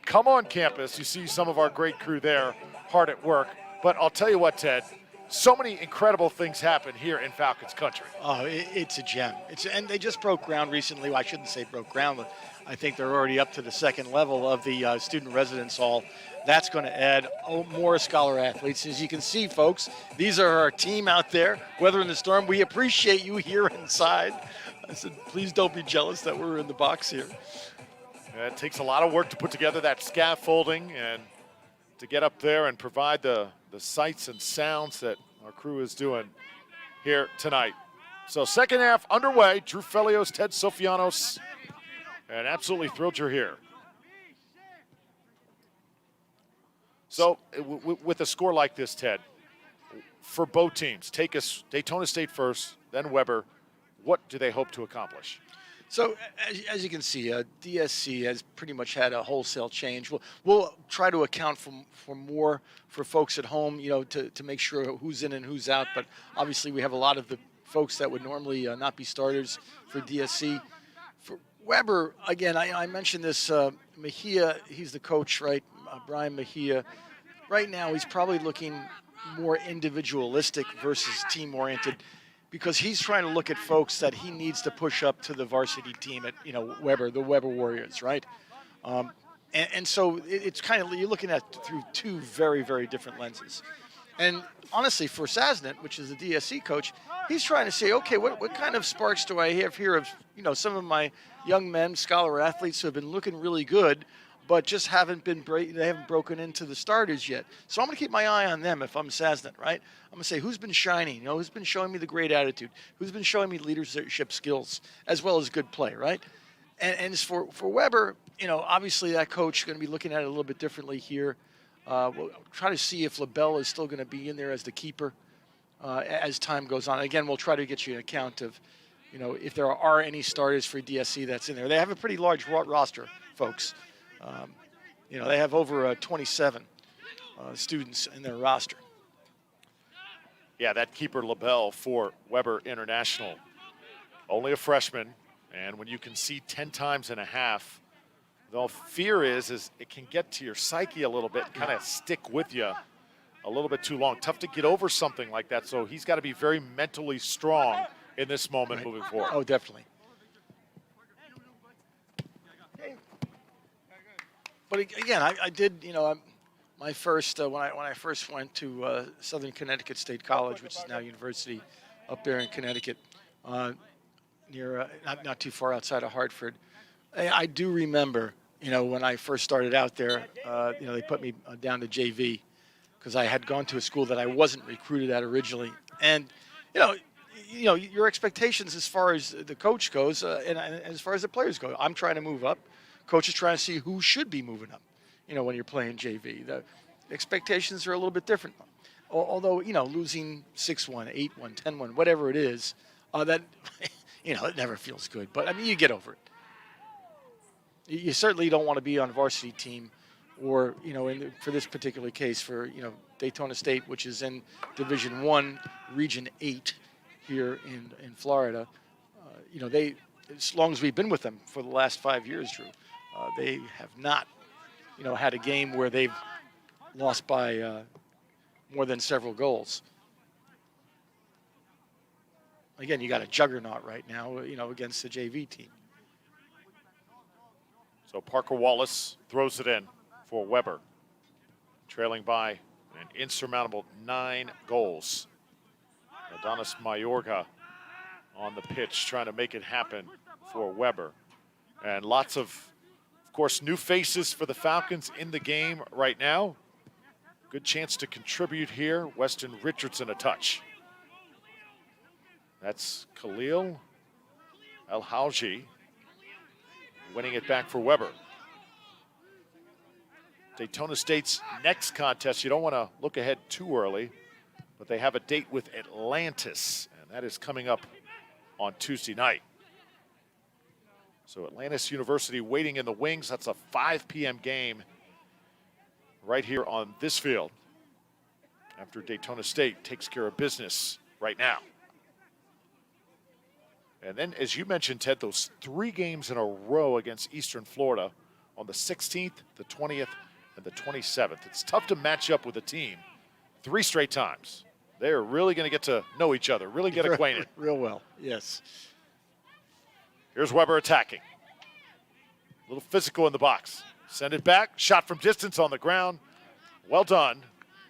Speaker 1: come on campus. You see some of our great crew there hard at work. But I'll tell you what, Ted, so many incredible things happen here in Falcons country.
Speaker 2: Oh, it's a gem. And they just broke ground recently. Well, I shouldn't say broke ground, but I think they're already up to the 2nd level of the student residence hall. That's going to add more scholar athletes. As you can see, folks, these are our team out there, weathering the storm. We appreciate you here inside. I said, please don't be jealous that we're in the box here.
Speaker 1: It takes a lot of work to put together that scaffolding and to get up there and provide the sights and sounds that our crew is doing here tonight. So second half underway. Drew Felios, Ted Sofianos, and absolutely thrilled you're here. So with a score like this, Ted, for both teams, take us Daytona State first, then Weber. What do they hope to accomplish?
Speaker 2: So as you can see, DSC has pretty much had a wholesale change. We'll try to account for more for folks at home, to make sure who's in and who's out. But obviously we have a lot of the folks that would normally not be starters for DSC. For Weber, again, I mentioned this, Mejia, he's the coach, right? Brian Mejia. Right now he's probably looking more individualistic versus team-oriented, because he's trying to look at folks that he needs to push up to the varsity team at, Weber, the Weber Warriors, right? And so it's kind of, you're looking at through 2 very, very different lenses. And honestly, for Sasnet, which is the DSC coach, he's trying to say, okay, what kind of sparks do I have here of, some of my young men, scholar athletes who have been looking really good, but just haven't been they haven't broken into the starters yet. So I'm going to keep my eye on them if I'm Sasnet, right? I'm going to say who's been shining, who's been showing me the great attitude, who's been showing me leadership skills as well as good play, right? And as for Weber, obviously that coach is going to be looking at it a little bit differently here. We'll try to see if LaBelle is still going to be in there as the keeper as time goes on. Again, we'll try to get you an account of, if there are any starters for DSC that's in there. They have a pretty large roster, folks. They have over 27 students in their roster.
Speaker 1: Yeah, that keeper LaBelle for Weber International, only a freshman, and when you can see 10 times and a half, the fear is it can get to your psyche a little bit, kind of stick with you a little bit too long. Tough to get over something like that, so he's got to be very mentally strong in this moment moving forward.
Speaker 2: Oh, definitely. But again, I did, my first, when I first went to Southern Connecticut State College, which is now university up there in Connecticut, near, not too far outside of Hartford. I do remember, when I first started out there, they put me down to JV because I had gone to a school that I wasn't recruited at originally. And, your expectations as far as the coach goes and as far as the players go, I'm trying to move up. Coach is trying to see who should be moving up, when you're playing JV. The expectations are a little bit different. Although, losing 6-1, 8-1, 10-1, whatever it is, that, it never feels good. But, I mean, you get over it. You certainly don't want to be on a varsity team or, for this particular case, for, Daytona State, which is in Division I, Region 8 here in Florida. As long as we've been with them for the last 5 years, Drew, they have not, had a game where they've lost by more than several goals. Again, you got a juggernaut right now, against the JV team.
Speaker 1: So Parker Wallace throws it in for Weber, trailing by an insurmountable 9 goals. Adonis Mayorga on the pitch trying to make it happen for Weber. And lots of course, new faces for the Falcons in the game right now. Good chance to contribute here. Weston Richardson a touch. That's Khalil El-Hajji winning it back for Weber. Daytona State's next contest, you don't want to look ahead too early, but they have a date with Atlantis, and that is coming up on Tuesday night. So Atlantis University waiting in the wings. That's a 5 p.m. game right here on this field after Daytona State takes care of business right now. And then, as you mentioned, Ted, those 3 games in a row against Eastern Florida on the 16th, the 20th, and the 27th. It's tough to match up with a team 3 straight times. They're really going to get to know each other, really get acquainted.
Speaker 2: Real well, yes.
Speaker 1: Here's Weber attacking. A little physical in the box. Send it back. Shot from distance on the ground. Well done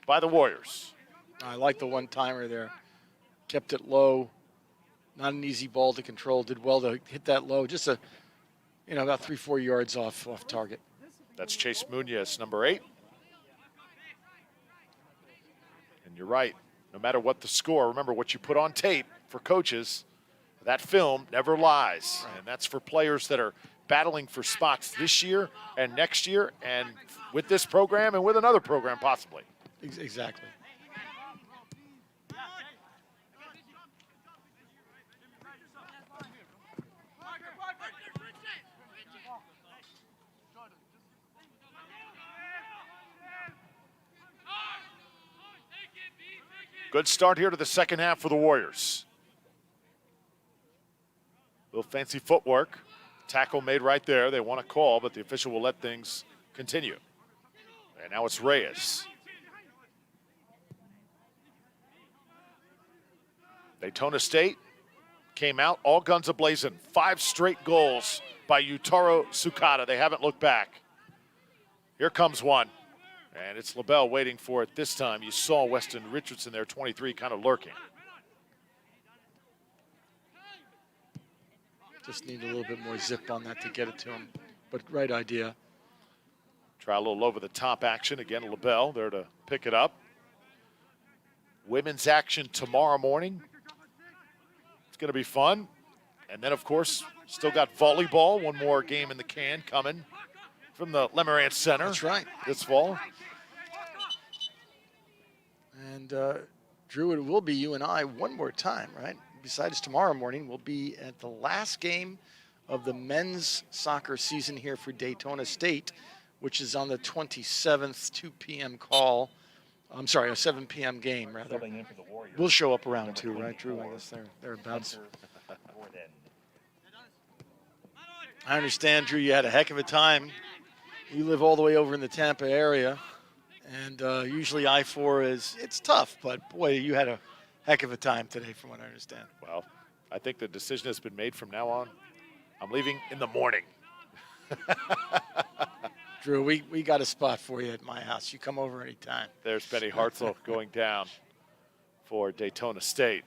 Speaker 1: by the Warriors.
Speaker 2: I like the one-timer there. Kept it low. Not an easy ball to control. Did well to hit that low. Just about 3-4 yards off target.
Speaker 1: That's Chase Munoz, number 8. And you're right. No matter what the score, remember what you put on tape for coaches. That film never lies, and that's for players that are battling for spots this year and next year and with this program and with another program possibly.
Speaker 2: Exactly.
Speaker 1: Good start here to the second half for the Warriors. Little fancy footwork. Tackle made right there. They want a call, but the official will let things continue. And now it's Reyes. Daytona State came out all guns a-blazing. 5 straight goals by Yutaro Sukada. They haven't looked back. Here comes one. And it's LaBelle waiting for it this time. You saw Weston Richardson there, 23, kind of lurking.
Speaker 2: Just need a little bit more zip on that to get it to him. But right idea.
Speaker 1: Try a little over-the-top action. Again, LaBelle there to pick it up. Women's action tomorrow morning. It's going to be fun. And then, of course, still got volleyball. One more game in the can coming from the Lemarant Center.
Speaker 2: That's right.
Speaker 1: This fall.
Speaker 2: And Drew, it will be you and I one more time, right? Besides tomorrow morning, we'll be at the last game of the men's soccer season here for Daytona State, which is on the 27th, 2 p.m. call. I'm sorry, a 7 p.m. game, rather. We'll show up around 2, right, Drew? I guess thereabouts. I understand, Drew, you had a heck of a time. You live all the way over in the Tampa area, and usually I-4 it's tough, but boy, you had a heck of a time today from what I understand.
Speaker 1: Well, I think the decision has been made from now on. I'm leaving in the morning.
Speaker 2: Drew, we got a spot for you at my house. You come over anytime.
Speaker 1: There's Benny Hartzell going down for Daytona State.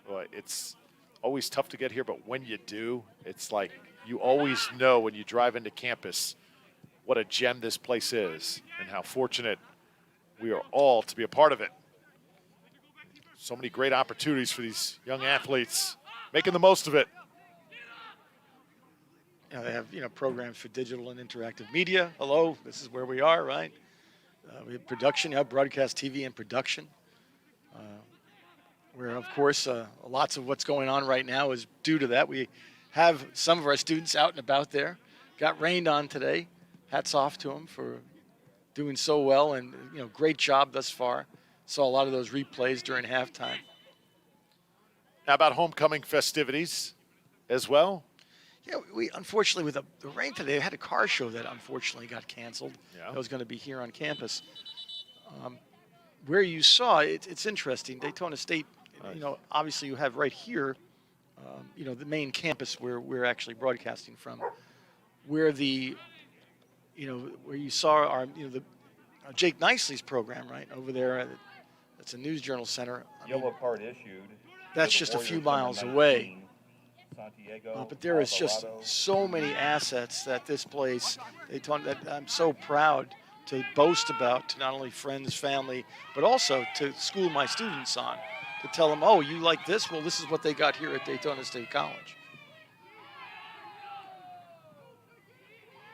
Speaker 1: Boy, it's always tough to get here, but when you do, it's like you always know when you drive into campus what a gem this place is and how fortunate we are all to be a part of it. So many great opportunities for these young athletes, making the most of it.
Speaker 2: You know, they have, programs for digital and interactive media. Hello, this is where we are, right? We have production, broadcast TV and production. Where, of course, lots of what's going on right now is due to that. We have some of our students out and about there. Got rained on today. Hats off to them for doing so well, and, great job thus far. Saw a lot of those replays during halftime.
Speaker 1: How about homecoming festivities as well?
Speaker 2: Yeah, we unfortunately, with the rain today, had a car show that unfortunately got canceled.
Speaker 1: Yeah.
Speaker 2: That was going to be here on campus. Where you saw, it's interesting. Daytona State, obviously you have right here, the main campus where we're actually broadcasting from, where the, where you saw our, Jake Nicely's program right over there. That's a News Journal Center.
Speaker 3: Yellow card issued.
Speaker 2: That's just a few miles away. But there is just so many assets that this place, Daytona, that I'm so proud to boast about to not only friends, family, but also to school my students on, to tell them, oh, you like this? Well, this is what they got here at Daytona State College.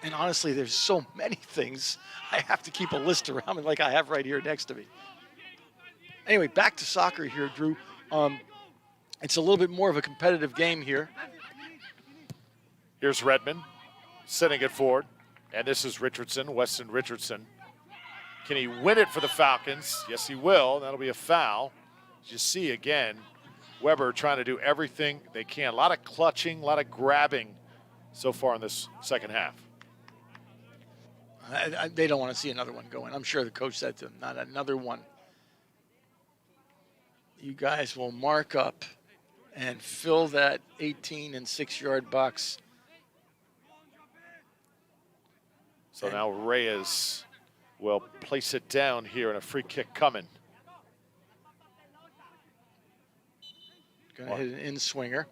Speaker 2: And honestly, there's so many things. I have to keep a list around me like I have right here next to me. Anyway, back to soccer here, Drew. It's a little bit more of a competitive game here.
Speaker 1: Here's Redmond sending it forward. And this is Richardson, Weston Richardson. Can he win it for the Falcons? Yes, he will. That'll be a foul. As you see again, Weber trying to do everything they can. A lot of clutching, a lot of grabbing so far in this second half.
Speaker 2: They don't want to see another one going. I'm sure the coach said to them, not another one. You guys will mark up and fill that 18 and 6-yard box.
Speaker 1: So now Reyes will place it down here and a free kick coming.
Speaker 2: Going to hit an in-swinger.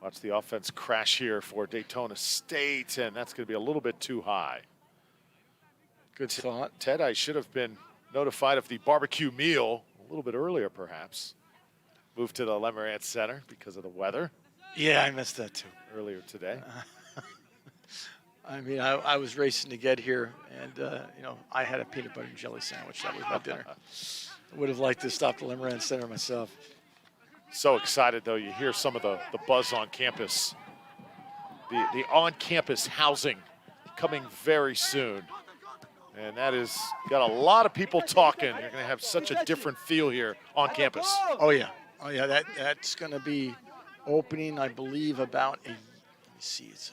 Speaker 1: Watch the offense crash here for Daytona State, and that's going to be a little bit too high.
Speaker 2: Good thought.
Speaker 1: Ted, I should have been notified of the barbecue meal a little bit earlier, perhaps. Moved to the Lemarant Center because of the weather.
Speaker 2: Yeah, I missed that too.
Speaker 1: Earlier today.
Speaker 2: I mean, I was racing to get here, and, I had a peanut butter and jelly sandwich. That was my dinner. I would have liked to stop at Lemarant Center myself.
Speaker 1: So excited, though. You hear some of the buzz on campus. The on-campus housing coming very soon. And that has got a lot of people talking. You're going to have such a different feel here on campus.
Speaker 2: Oh, yeah. Oh, yeah, that's going to be opening, I believe, about let me see. It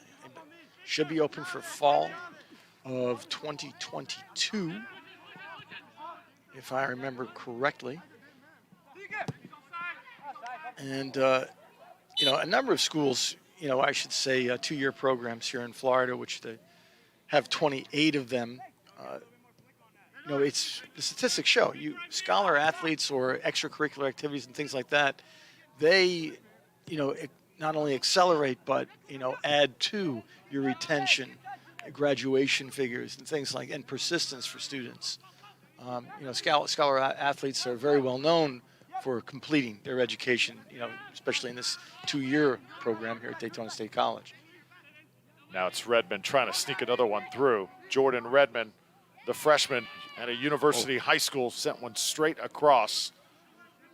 Speaker 2: should be open for fall of 2022, if I remember correctly. And, a number of schools, I should say 2-year programs here in Florida, which they have 28 of them. It's the statistics show scholar athletes or extracurricular activities and things like that. They, not only accelerate, but, add to your retention graduation figures and things like, and persistence for students. You know, scholar athletes are very well known for completing their education, you know, especially in this 2-year program here at Daytona State College.
Speaker 1: Now it's Redmond trying to sneak another one through. Jordan Redmond, the freshman at a university high school, sent one straight across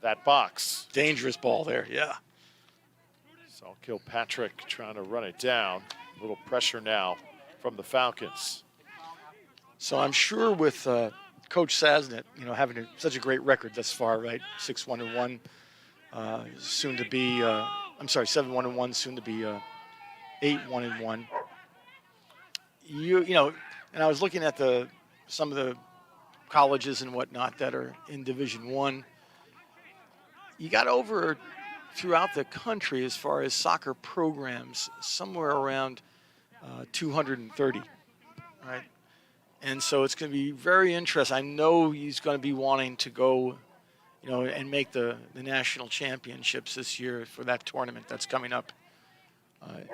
Speaker 1: that box.
Speaker 2: Dangerous ball there, yeah.
Speaker 1: So Kilpatrick trying to run it down. A little pressure now from the Falcons.
Speaker 2: So I'm sure with Coach Sasnet, you know, having such a great record thus far, right? 6-1-1, soon to be, 7-1-1, soon to be 8-1-1. You know, and I was looking at some of the colleges and whatnot that are in Division I. You got over throughout the country as far as soccer programs, somewhere around 230, right? And so it's going to be very interesting. I know he's going to be wanting to go, you know, and make the national championships this year for that tournament that's coming up.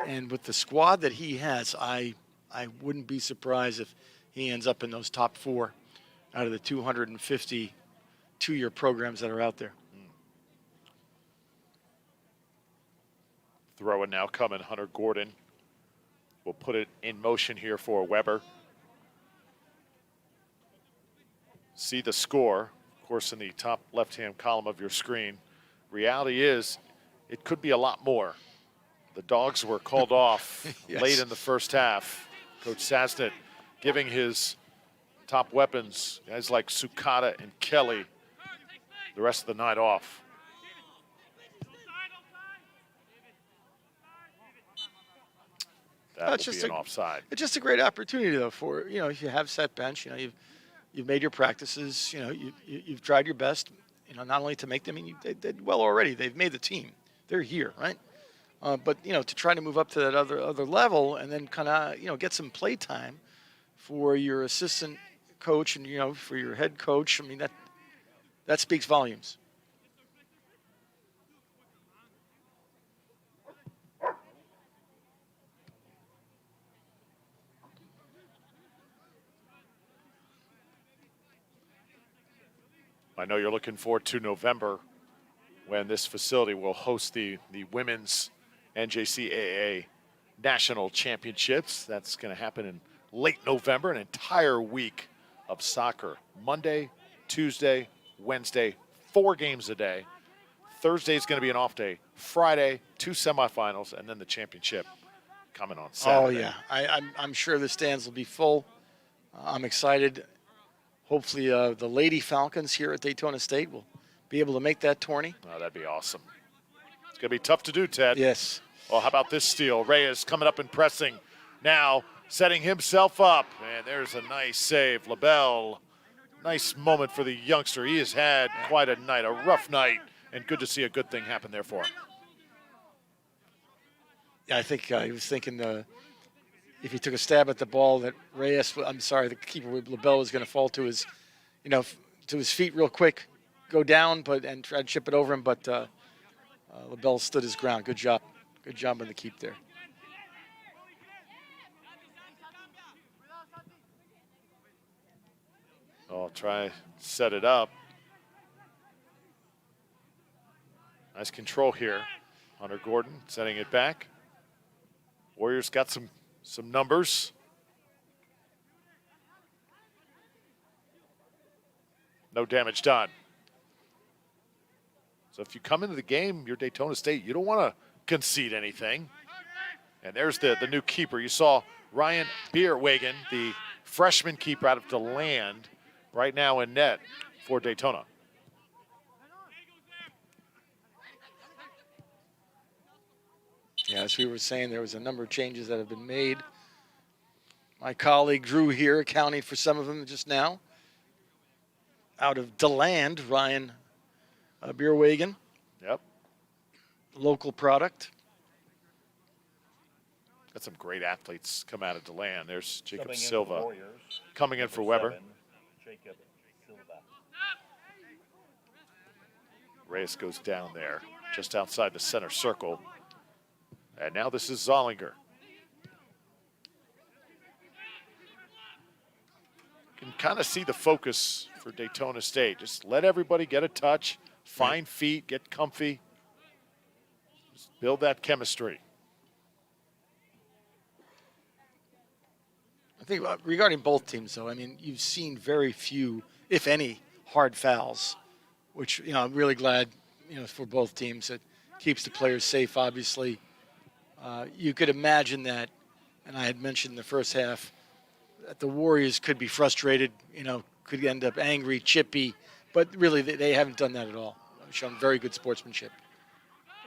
Speaker 2: And with the squad that he has, I wouldn't be surprised if he ends up in those top 4 out of the 250 2-year programs that are out there.
Speaker 1: Throw it now coming. Hunter Gordon will put it in motion here for Weber. See the score, of course, in the top left-hand column of your screen. Reality is, it could be a lot more. The Dogs were called off
Speaker 2: Yes.
Speaker 1: late in the first half. Coach Sasnet giving his top weapons, guys like Sukada and Kelly, the rest of the night off. That
Speaker 2: That's
Speaker 1: will
Speaker 2: just
Speaker 1: be an offside.
Speaker 2: It's just a great opportunity, though, for, you know, if you have set bench, you know, you've made your practices, you know, you've tried your best, you know, not only to make them, I mean, they did well already. They've made the team. They're here, right? But, you know, to try to move up to that other level and then kind of, you know, get some play time for your assistant coach and, you know, for your head coach, I mean, that speaks volumes.
Speaker 1: I know you're looking forward to November when this facility will host the women's NJCAA National Championships. That's going to happen in late November, an entire week of soccer. Monday, Tuesday, Wednesday, 4 games a day. Thursday is going to be an off day. Friday, 2 semifinals, and then the championship coming on Saturday.
Speaker 2: Oh, yeah. I'm sure the stands will be full. I'm excited. Hopefully the Lady Falcons here at Daytona State will be able to make that tourney.
Speaker 1: Oh, that'd be awesome. It's going to be tough to do, Ted.
Speaker 2: Yes.
Speaker 1: Well, how about this steal? Reyes coming up and pressing. Now setting himself up. And there's a nice save. LaBelle, nice moment for the youngster. He has had quite a night, a rough night, and good to see a good thing happen there for him.
Speaker 2: Yeah, I think he was thinking if he took a stab at the ball that Reyes, the keeper LaBelle was going to fall to his, you know, to his feet real quick, go down, and try to chip it over him. But LaBelle stood his ground. Good job. Good job on the keep there.
Speaker 1: I'll try set it up. Nice control here. Hunter Gordon setting it back. Warriors got some numbers. No damage done. So if you come into the game, you're Daytona State, you don't want to concede anything. And there's the new keeper. You saw Ryan Bierwagen, the freshman keeper out of DeLand, right now in net for Daytona.
Speaker 2: Yeah, as we were saying, there was a number of changes that have been made. My colleague Drew here accounting for some of them just now. Out of DeLand, Ryan Bierwagen.
Speaker 1: Yep.
Speaker 2: Local product.
Speaker 1: Got some great athletes come out of DeLand. There's Jacob
Speaker 3: Coming in for
Speaker 1: Silva
Speaker 3: Warriors,
Speaker 1: coming in for
Speaker 3: number
Speaker 1: Weber.
Speaker 3: 7, Jacob Silva.
Speaker 1: Reyes goes down there, just outside the center circle. And now this is Zollinger. kind of see the focus for Daytona State. Just let everybody get a touch, find feet, get comfy, just build that chemistry.
Speaker 2: I think regarding both teams, though, I mean, you've seen very few, if any, hard fouls, which, you know, I'm really glad, you know, for both teams. It keeps the players safe, obviously. You could imagine that, and I had mentioned in the first half, that the Warriors could be frustrated, you know, could end up angry, chippy, but really they haven't done that at all. They've shown very good sportsmanship.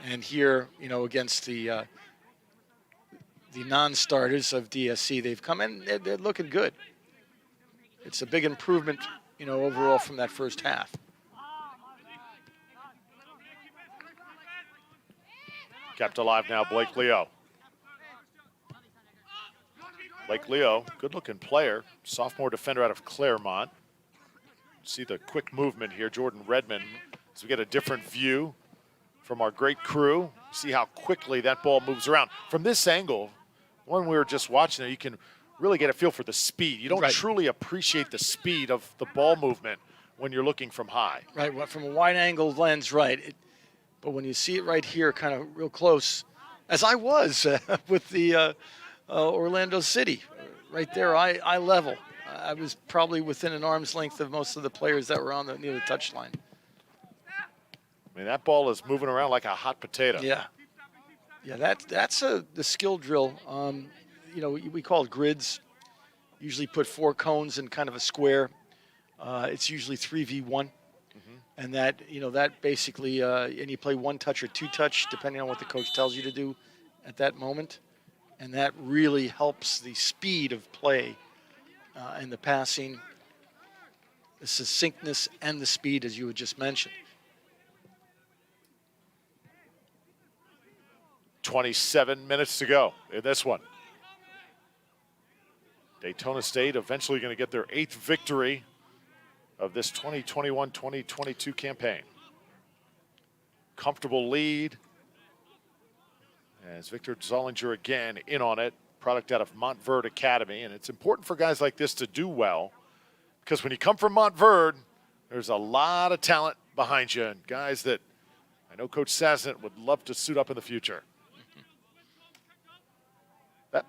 Speaker 2: And here, you know, against the non-starters of DSC, they've come in, they're looking good. It's a big improvement, you know, overall from that first half.
Speaker 1: Kept alive now, Blake Leo. Blake Leo, good-looking player, sophomore defender out of Claremont. See the quick movement here, Jordan Redmond, as we get a different view from our great crew. See how quickly that ball moves around. From this angle, when we were just watching it, you can really get a feel for the speed. You don't truly appreciate the speed of the ball movement when you're looking from high.
Speaker 2: Right, well, from a wide-angle lens, right. But when you see it right here, kind of real close, as I was with the Orlando City, right there, eye level. I was probably within an arm's length of most of the players that were on near the touchline.
Speaker 1: I mean, that ball is moving around like a hot potato.
Speaker 2: Yeah. Yeah, that's the skill drill. You know, we call it grids. Usually put 4 cones in kind of a square. It's usually 3v1. And that, you know, that basically, and you play 1 touch or 2 touch, depending on what the coach tells you to do at that moment. And that really helps the speed of play and the passing, the succinctness and the speed, as you had just mentioned.
Speaker 1: 27 minutes to go in this one. Daytona State eventually going to get their 8th victory of this 2021-2022 campaign. Comfortable lead as Victor Zollinger again in on it, product out of Montverde Academy. And it's important for guys like this to do well, because when you come from Montverde, there's a lot of talent behind you, and guys that I know Coach Sasnett would love to suit up in the future.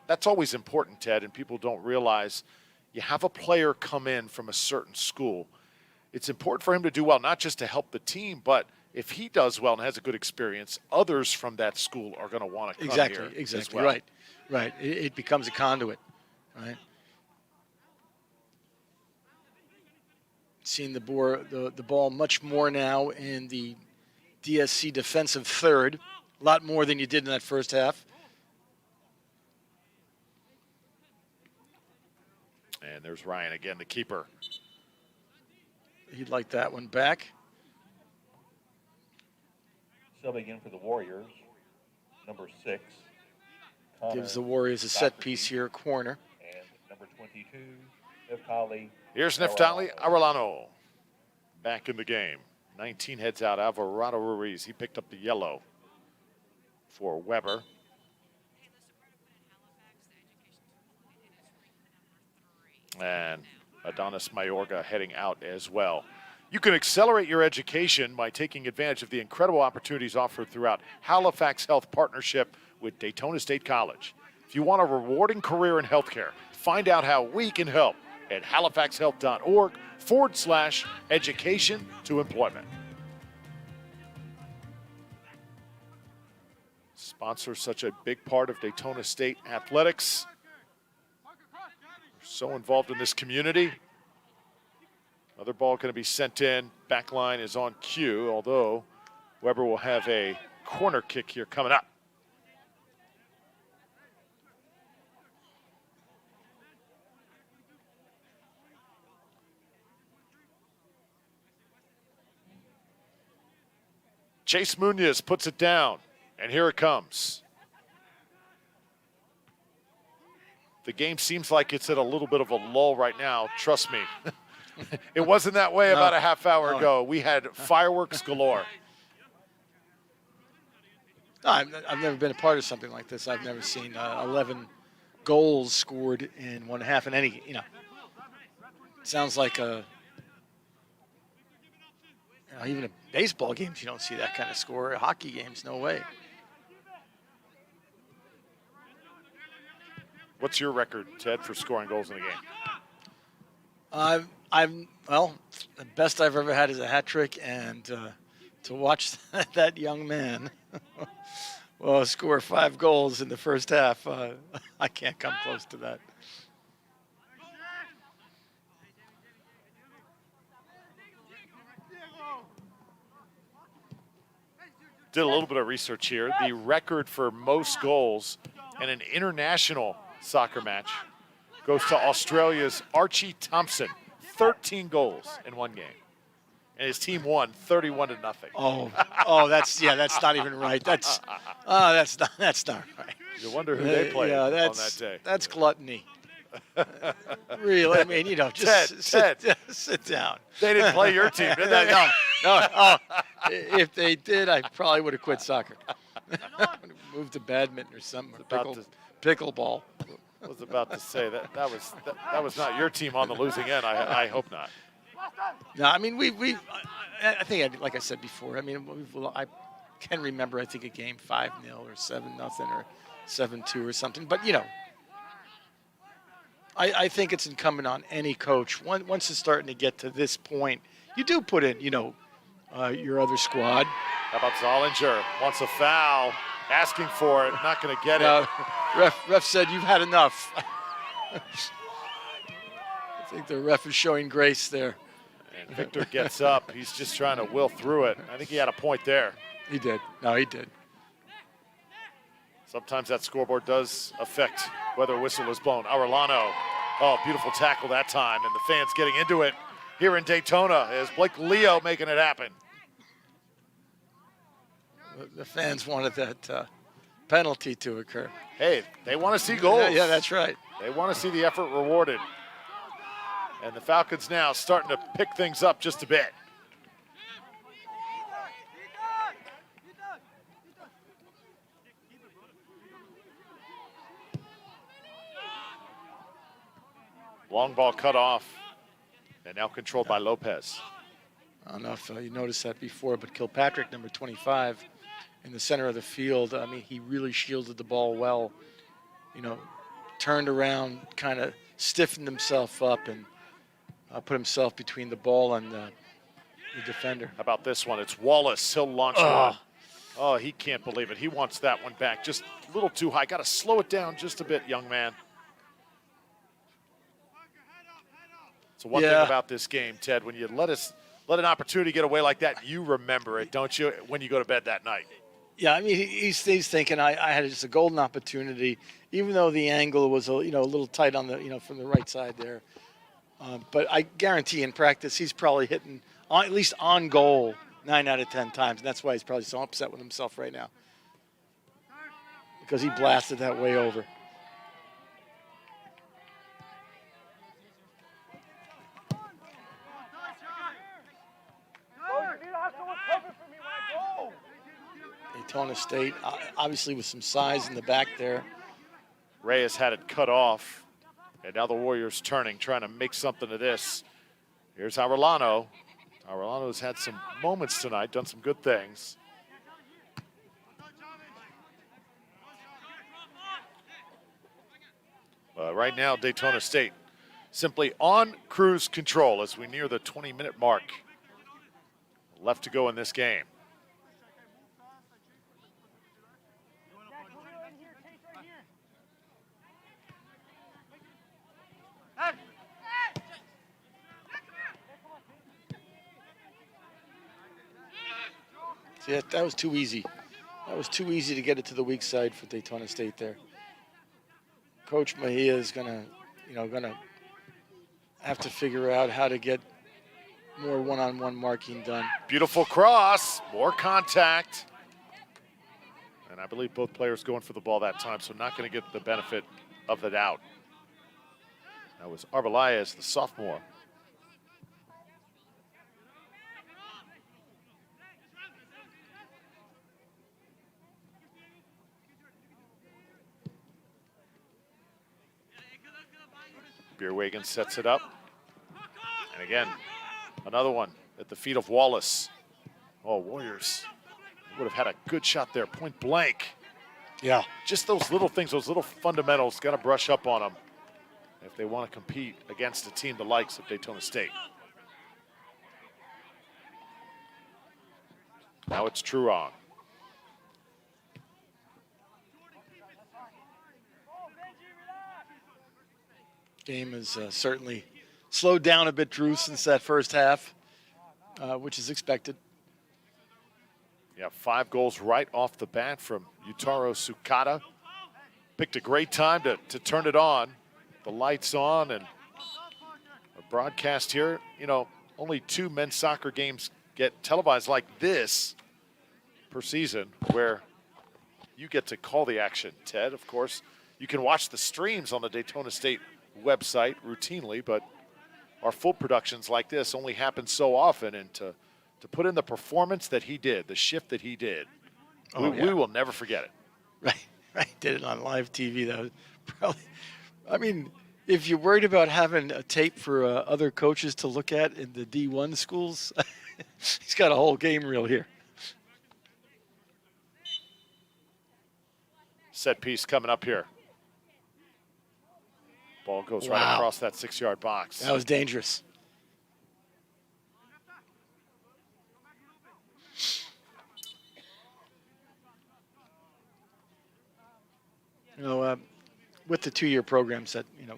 Speaker 1: That's always important, Ted, and people don't realize you have a player come in from a certain school. It's important for him to do well, not just to help the team, but if he does well and has a good experience, others from that school are going to want to come here as well.
Speaker 2: Right. It becomes a conduit, right? Seeing the ball much more now in the DSC defensive third, a lot more than you did in that first half.
Speaker 1: And there's Ryan again, the keeper.
Speaker 2: He'd like that one back.
Speaker 3: Subbing in for the Warriors, number 6.
Speaker 2: Gives the Warriors a set piece here, corner.
Speaker 3: And number 22, Neftali.
Speaker 1: Here's Neftali Arellano back in the game. 19 heads out, Alvarado Ruiz. He picked up the yellow for Weber. And Adonis Mayorga heading out as well. You can accelerate your education by taking advantage of the incredible opportunities offered throughout Halifax Health Partnership with Daytona State College. If you want a rewarding career in healthcare, find out how we can help at halifaxhealth.org/education to employment. Sponsor such a big part of Daytona State athletics. So involved in this community. Another ball going to be sent in. Back line is on cue, although Weber will have a corner kick here coming up. Chase Munoz puts it down, and here it comes. The game seems like it's at a little bit of a lull right now. Trust me. It wasn't that way about a half hour ago. We had fireworks galore.
Speaker 2: No, I've never been a part of something like this. I've never seen 11 goals scored in one half in any, sounds like even in baseball games, you don't see that kind of score. Hockey games, no way.
Speaker 1: What's your record, Ted, for scoring goals in a game?
Speaker 2: Well, the best I've ever had is a hat trick, and to watch that young man score 5 goals in the first half, I can't come close to that.
Speaker 1: Did a little bit of research here. The record for most goals in an international soccer match goes to Australia's Archie Thompson, 13 goals in one game. And his team won 31-0.
Speaker 2: That's not even right. That's not right.
Speaker 1: You wonder who they played on that day.
Speaker 2: That's gluttony. Really, I mean, just sit down.
Speaker 1: They didn't play your team, did they?
Speaker 2: No. Oh, if they did, I probably would have quit soccer. Moved to badminton or something, or pickleball.
Speaker 1: I was about to say that was not your team on the losing end. I hope not.
Speaker 2: No, I mean I think, like I said before, I mean I can remember, I think, a game 5-0 or 7-0 or 7-2 or something. But I think it's incumbent on any coach, once it's starting to get to this point, you do put in your other squad.
Speaker 1: How about Zollinger wants a foul, asking for it, not going to get it.
Speaker 2: Ref said you've had enough. I think the ref is showing grace there.
Speaker 1: And Victor gets up. He's just trying to will through it. I think he had a point there.
Speaker 2: He did. No, he did.
Speaker 1: Sometimes that scoreboard does affect whether a whistle is blown. Arellano, beautiful tackle that time. And the fans getting into it here in Daytona as Blake Leo making it happen.
Speaker 2: The fans wanted that penalty to occur.
Speaker 1: Hey, they want to see goals.
Speaker 2: Yeah, that's right.
Speaker 1: They want to see the effort rewarded. And the Falcons now starting to pick things up just a bit. Long ball cut off, and now controlled by Lopez.
Speaker 2: I don't know if you noticed that before, but Kilpatrick, number 25, in the center of the field, I mean, he really shielded the ball well. Turned around, kind of stiffened himself up, and put himself between the ball and the defender.
Speaker 1: How about this one? It's Wallace. He'll launch one. Oh, he can't believe it. He wants that one back. Just a little too high. Got to slow it down just a bit, young man. So one thing about this game, Ted, when you let an opportunity get away like that, you remember it, don't you, when you go to bed that night?
Speaker 2: Yeah, I mean, he's thinking I had just a golden opportunity, even though the angle was a little tight on the from the right side there. But I guarantee in practice he's probably hitting at least on goal 9 out of 10 times, and that's why he's probably so upset with himself right now, because he blasted that way over. Daytona State, obviously with some size in the back there.
Speaker 1: Reyes had it cut off, and now the Warriors turning, trying to make something of this. Here's Arellano. Arellano's had some moments tonight, done some good things. Right now, Daytona State simply on cruise control as we near the 20-minute mark. Left to go in this game.
Speaker 2: See, that was too easy. That was too easy to get it to the weak side for Daytona State there. Coach Mejia is gonna have to figure out how to get more one-on-one marking done.
Speaker 1: Beautiful cross, more contact. And I believe both players going for the ball that time, so not going to get the benefit of the doubt. That was Arbelayes, the sophomore. Beerwagen sets it up. And again, another one at the feet of Wallace. Oh, Warriors would have had a good shot there, point blank.
Speaker 2: Yeah.
Speaker 1: Just those little things, those little fundamentals, got to brush up on them if they want to compete against a team the likes of Daytona State. Now it's Truong.
Speaker 2: Game has certainly slowed down a bit, Drew, since that first half, which is expected.
Speaker 1: Yeah, 5 goals right off the bat from Yutaro Sukada. Picked a great time to turn it on. The lights on and a broadcast here. You know, only 2 men's soccer games get televised like this per season, where you get to call the action, Ted. Of course, you can watch the streams on the Daytona State website routinely, but our full productions like this only happen so often, and to put in the performance that he did, the shift that he did, we will never forget it.
Speaker 2: Right, did it on live TV. That was probably, I mean, if you're worried about having a tape for other coaches to look at in the D1 schools, he's got a whole game reel here.
Speaker 1: Set piece coming up here. Ball goes right across that 6-yard box.
Speaker 2: That was dangerous. You know, with the 2-year programs that, you know,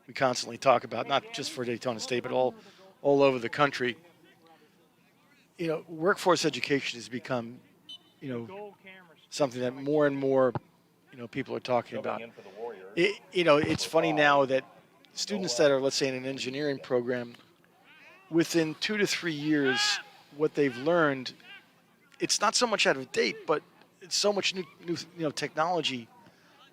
Speaker 2: we constantly talk about, not just for Daytona State, but all over the country, you know, workforce education has become, you know, something that more and more, you know, people are talking about. You know, it's funny now that students that are, let's say, in an engineering program, within 2 to 3 years, what they've learned, it's not so much out of date, but it's so much new you know, technology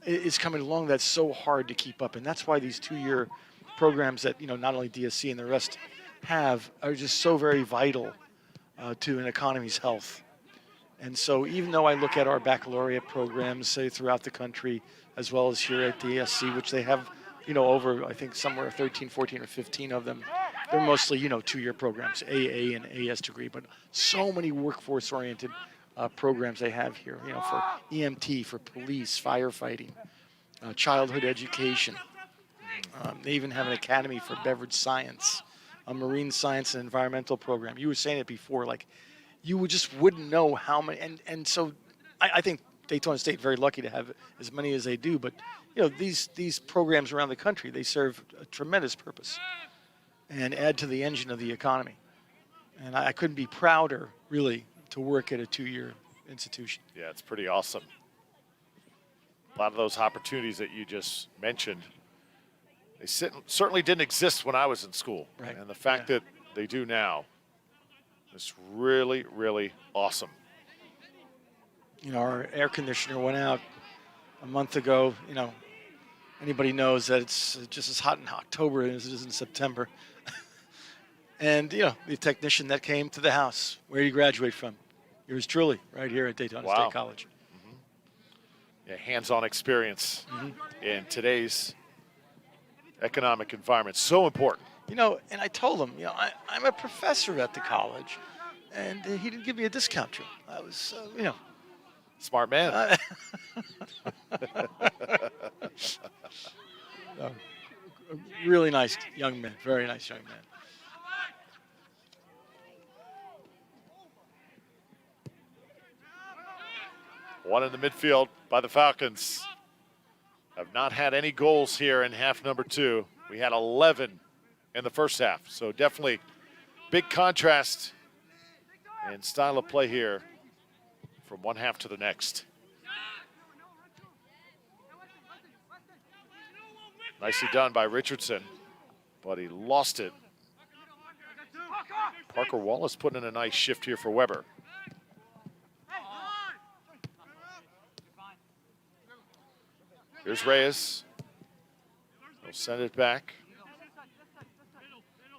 Speaker 2: is coming along that's so hard to keep up. And that's why these 2-year programs that, you know, not only DSC and the rest have are just so very vital to an economy's health. And so even though I look at our baccalaureate programs, say, throughout the country, as well as here at DSC, which they have, you know, over, I think, somewhere 13, 14, or 15 of them, they're mostly, you know, 2-year programs, AA and AS degree, but so many workforce-oriented programs they have here, you know, for EMT, for police, firefighting, childhood education. They even have an academy for beverage science, a marine science and environmental program. You were saying it before, like, you just wouldn't know how many, and so I think Daytona State very lucky to have as many as they do, but, you know, these programs around the country, they serve a tremendous purpose and add to the engine of the economy. And I couldn't be prouder, really, to work at a 2-year institution.
Speaker 1: Yeah, it's pretty awesome. A lot of those opportunities that you just mentioned, they certainly didn't exist when I was in school.
Speaker 2: Right.
Speaker 1: And the fact that they do now is really, really awesome.
Speaker 2: You know, our air conditioner went out a month ago. You know, anybody knows that it's just as hot in October as it is in September. And, you know, the technician that came to the house, where did you graduate from? Yours truly, right here at Daytona State College.
Speaker 1: Yeah, hands-on experience in today's economic environment. So important.
Speaker 2: You know, and I told him, you know, I'm a professor at the college, and he didn't give me a discount, Drew. I was, you know.
Speaker 1: Smart man.
Speaker 2: Really nice young man, very nice young man.
Speaker 1: One in the midfield by the Falcons. Have not had any goals here in half number 2. We had 11 in the first half. So definitely big contrast in style of play here from one half to the next. Nicely done by Richardson, but he lost it. Parker Wallace putting in a nice shift here for Weber. Here's Reyes. He'll send it back.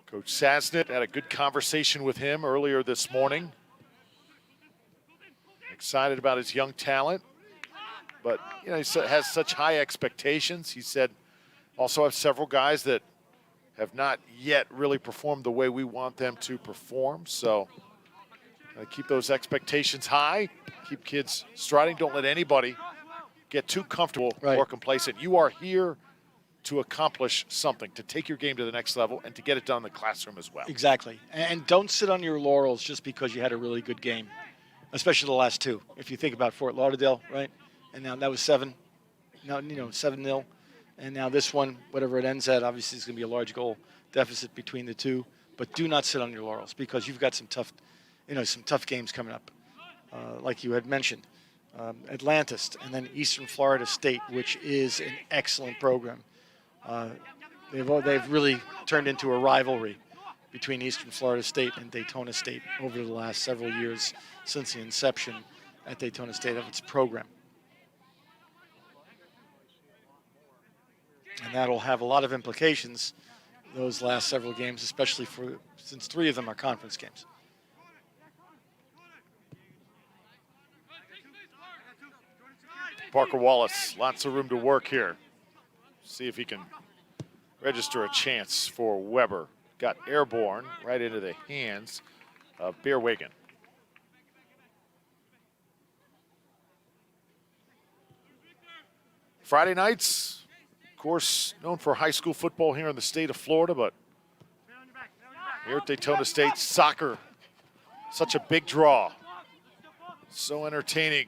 Speaker 1: Coach Sasnett had a good conversation with him earlier this morning. Excited about his young talent, but you know, he has such high expectations. He said also have several guys that have not yet really performed the way we want them to perform. So keep those expectations high, keep kids striding. Don't let anybody get too comfortable or complacent. You are here to accomplish something, to take your game to the next level and to get it done in the classroom as well.
Speaker 2: Exactly. And don't sit on your laurels just because you had a really good game, especially the last two. If you think about Fort Lauderdale, right? And now that was 7. Now, 7-0. And now this one, whatever it ends at, obviously it's going to be a large goal deficit between the two. But do not sit on your laurels because you've got some tough games coming up, like you had mentioned. Atlantis and then Eastern Florida State, which is an excellent program. They've really turned into a rivalry between Eastern Florida State and Daytona State over the last several years since the inception at Daytona State of its program. And that'll have a lot of implications, those last several games, especially since 3 of them are conference games.
Speaker 1: Parker Wallace, lots of room to work here. See if he can register a chance for Weber. Got airborne right into the hands of Beerwagen. Friday nights, of course, known for high school football here in the state of Florida, but here at Daytona State, soccer, such a big draw. So entertaining.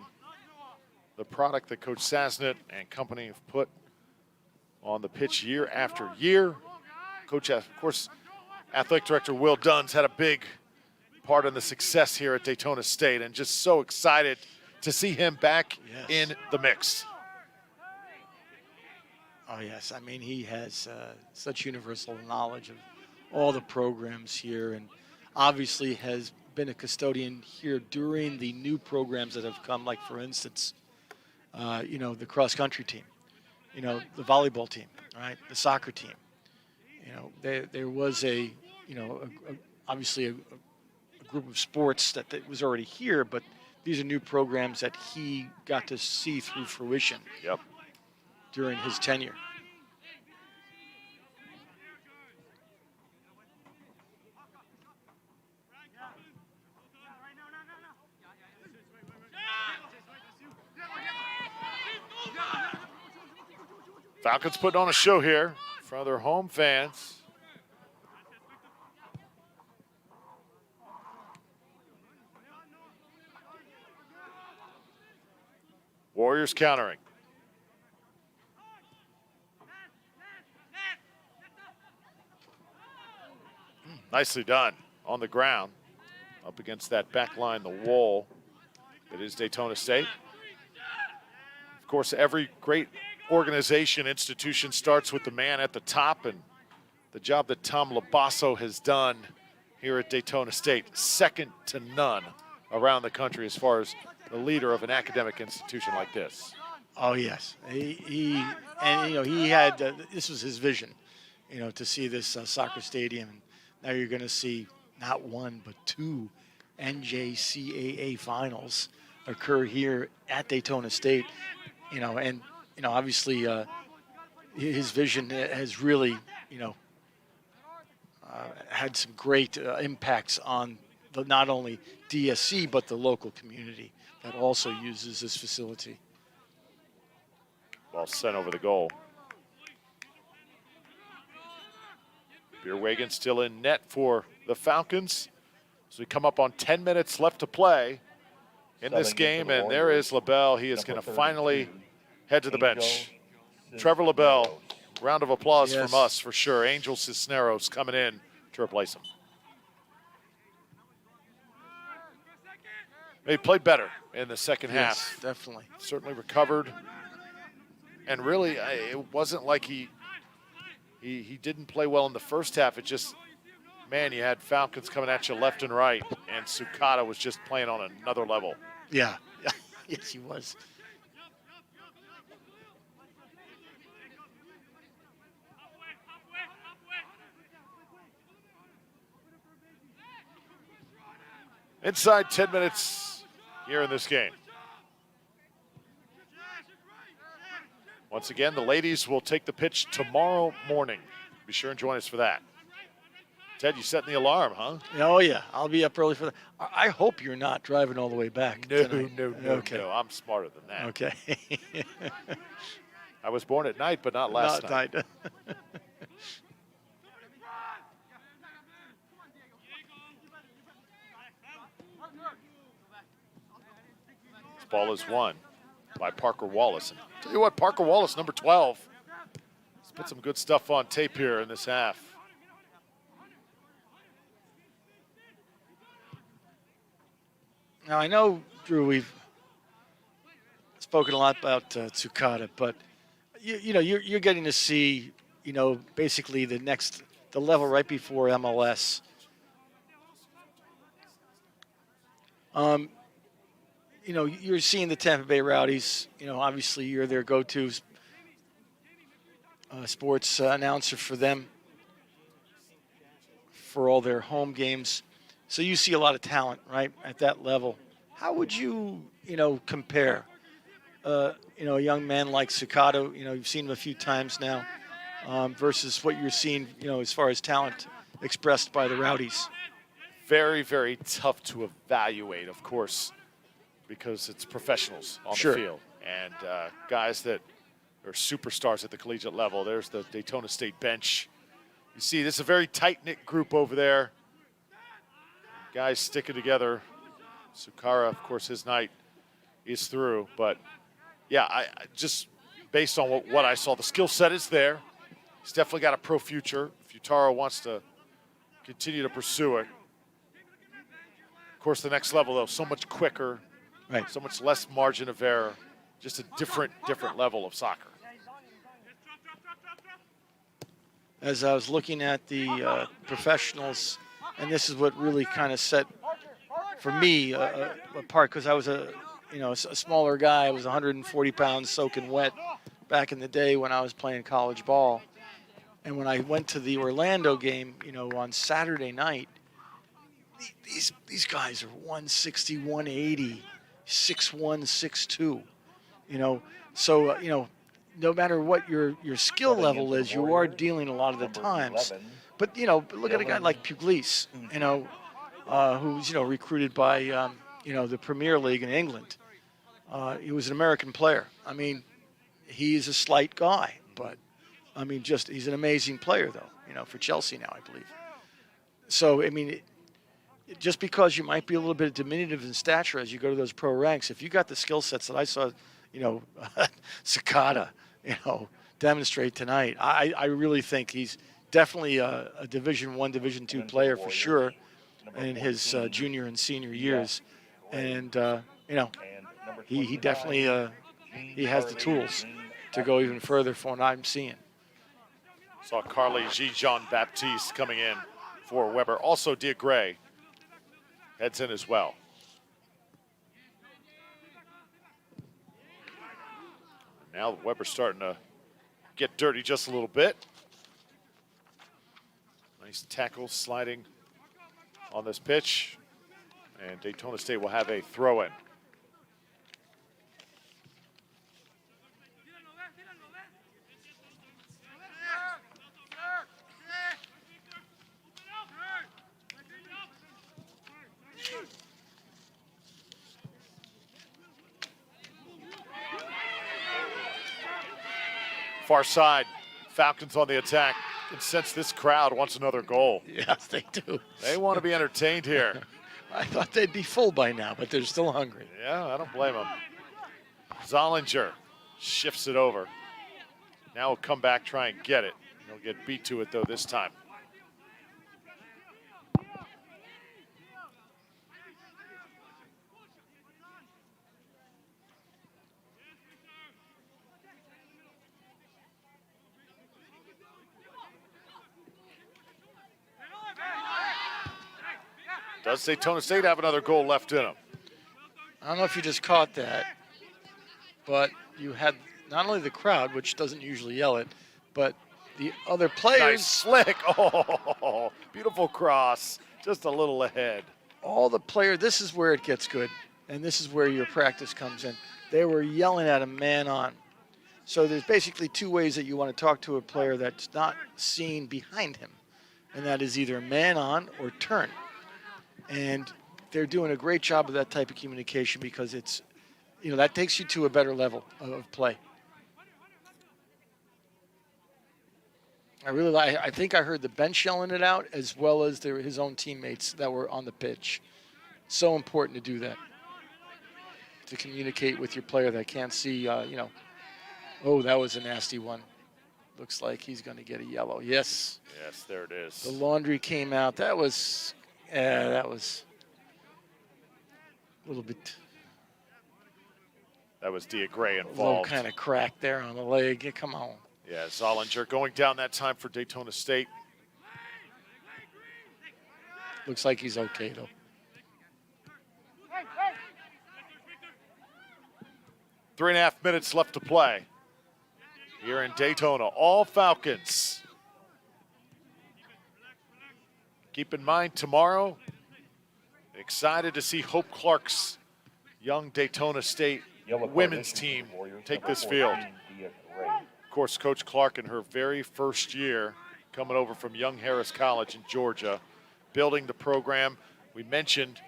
Speaker 1: The product that Coach Sasnett and company have put on the pitch year after year. Coach, of course, Athletic Director Will Dunn's had a big part in the success here at Daytona State, and just so excited to see him back in the mix.
Speaker 2: Oh, yes. I mean, he has such universal knowledge of all the programs here and obviously has been a custodian here during the new programs that have come, like, for instance, the cross-country team, the volleyball team, right, the soccer team. There was obviously a group of sports that was already here, but these are new programs that he got to see through fruition during his tenure.
Speaker 1: Falcons putting on a show here in front of their home fans. Warriors countering. Nicely done on the ground up against that back line, the wall that is Daytona State. Of course, every great organization, institution starts with the man at the top, and the job that Tom Labasso has done here at Daytona State, second to none around the country as far as the leader of an academic institution like this.
Speaker 2: Oh, yes. He had, this was his vision, to see this soccer stadium. And now you're going to see not one, but 2 NJCAA finals occur here at Daytona State, and obviously his vision has really, had some great impacts on not only DSC, but the local community that also uses this facility.
Speaker 1: Ball sent over the goal. Beerwagen still in net for the Falcons. So we come up on 10 minutes left to play in this game, and there is LaBelle. He is going to finally head to the bench. Trevor LaBelle, round of applause from us for sure. Angel Cisneros coming in to replace him. He played better in the second half.
Speaker 2: Definitely.
Speaker 1: Certainly recovered. And really, it wasn't like he didn't play well in the first half. It just, man, you had Falcons coming at you left and right, and Sukada was just playing on another level.
Speaker 2: Yeah. Yes, he was.
Speaker 1: Inside 10 minutes here in this game. Once again, the ladies will take the pitch tomorrow morning. Be sure and join us for that. Ted, you setting the alarm, huh?
Speaker 2: Oh, yeah. I'll be up early for that. I hope you're not driving all the way back tonight.
Speaker 1: No.
Speaker 2: Okay.
Speaker 1: I'm smarter than that.
Speaker 2: Okay.
Speaker 1: I was born at night, but not last night. This ball is won by Parker Wallace. And tell you what, Parker Wallace, number 12. Let's put some good stuff on tape here in this half.
Speaker 2: Now, I know, Drew, we've spoken a lot about Sukada, but you're getting to see, basically the level right before MLS. You're seeing the Tampa Bay Rowdies. Obviously you're their go-to sports announcer for them for all their home games. So you see a lot of talent, right, at that level. How would you, compare, a young man like Sukada, you've seen him a few times now, versus what you're seeing, as far as talent expressed by the Rowdies?
Speaker 1: Very, very tough to evaluate, of course, because it's professionals on the field. And guys that are superstars at the collegiate level. There's the Daytona State bench. You see, this is a very tight-knit group over there. Guys sticking together. Sukada, of course, his night is through. But, yeah, I just based on what I saw, the skill set is there. He's definitely got a pro future if Utaro wants to continue to pursue it. Of course, the next level, though, so much quicker,
Speaker 2: right?
Speaker 1: So much less margin of error, just a different level of soccer.
Speaker 2: As I was looking at the professionals, and this is what really kind of set, for me, apart, because I was a smaller guy. I was 140 pounds soaking wet back in the day when I was playing college ball. And when I went to the Orlando game, on Saturday night, these guys are 160, 180, 6'1", 6'2", So, no matter what your skill level is, you are dealing a lot of the times. But, look at a guy like Pugliese, who's, recruited by, the Premier League in England. He was an American player. I mean, he's a slight guy, but, he's an amazing player, though, for Chelsea now, I believe. So, just because you might be a little bit diminutive in stature as you go to those pro ranks, if you got the skill sets that I saw, Sukada, demonstrate tonight, I really think he's definitely a Division I, Division II player for sure in his junior and senior years. And, he definitely he has the tools to go even further from what I'm seeing.
Speaker 1: Saw Carly Jean-Baptiste coming in for Weber. Also, Dia Gray heads in as well. Now Weber's starting to get dirty just a little bit. Nice tackle sliding on this pitch. And Daytona State will have a throw-in. Far side, Falcons on the attack. And sense this crowd wants another goal.
Speaker 2: Yes, they do.
Speaker 1: They want to be entertained here.
Speaker 2: I thought they'd be full by now, but they're still hungry.
Speaker 1: Yeah, I don't blame them. Zollinger shifts it over. Now he'll come back, try and get it. He'll get beat to it, though, this time. Does Daytona State have another goal left in them?
Speaker 2: I don't know if you just caught that, but you had not only the crowd, which doesn't usually yell it, but the other players.
Speaker 1: Nice slick. Oh, beautiful cross. Just a little ahead.
Speaker 2: All the players, this is where it gets good, and this is where your practice comes in. They were yelling at him man on. So there's basically two ways that you want to talk to a player that's not seen behind him, and that is either man on or turn. And they're doing a great job of that type of communication because it's, that takes you to a better level of play. I think I heard the bench yelling it out as well as his own teammates that were on the pitch. So important to do that, to communicate with your player that can't see, oh, that was a nasty one. Looks like he's going to get a yellow. Yes.
Speaker 1: Yes, there it is.
Speaker 2: The laundry came out. That was a little bit.
Speaker 1: That was Gray
Speaker 2: A little
Speaker 1: involved.
Speaker 2: kind of crack there on the leg. Yeah, come on.
Speaker 1: Yeah, Zollinger going down that time for Daytona State.
Speaker 2: Looks like he's okay, though.
Speaker 1: 3.5 minutes left to play here in Daytona. All Falcons. Keep in mind, tomorrow, excited to see Hope Clark's young Daytona State women's team take this field. Of course, Coach Clark in her very first year coming over from Young Harris College in Georgia, building the program. We mentioned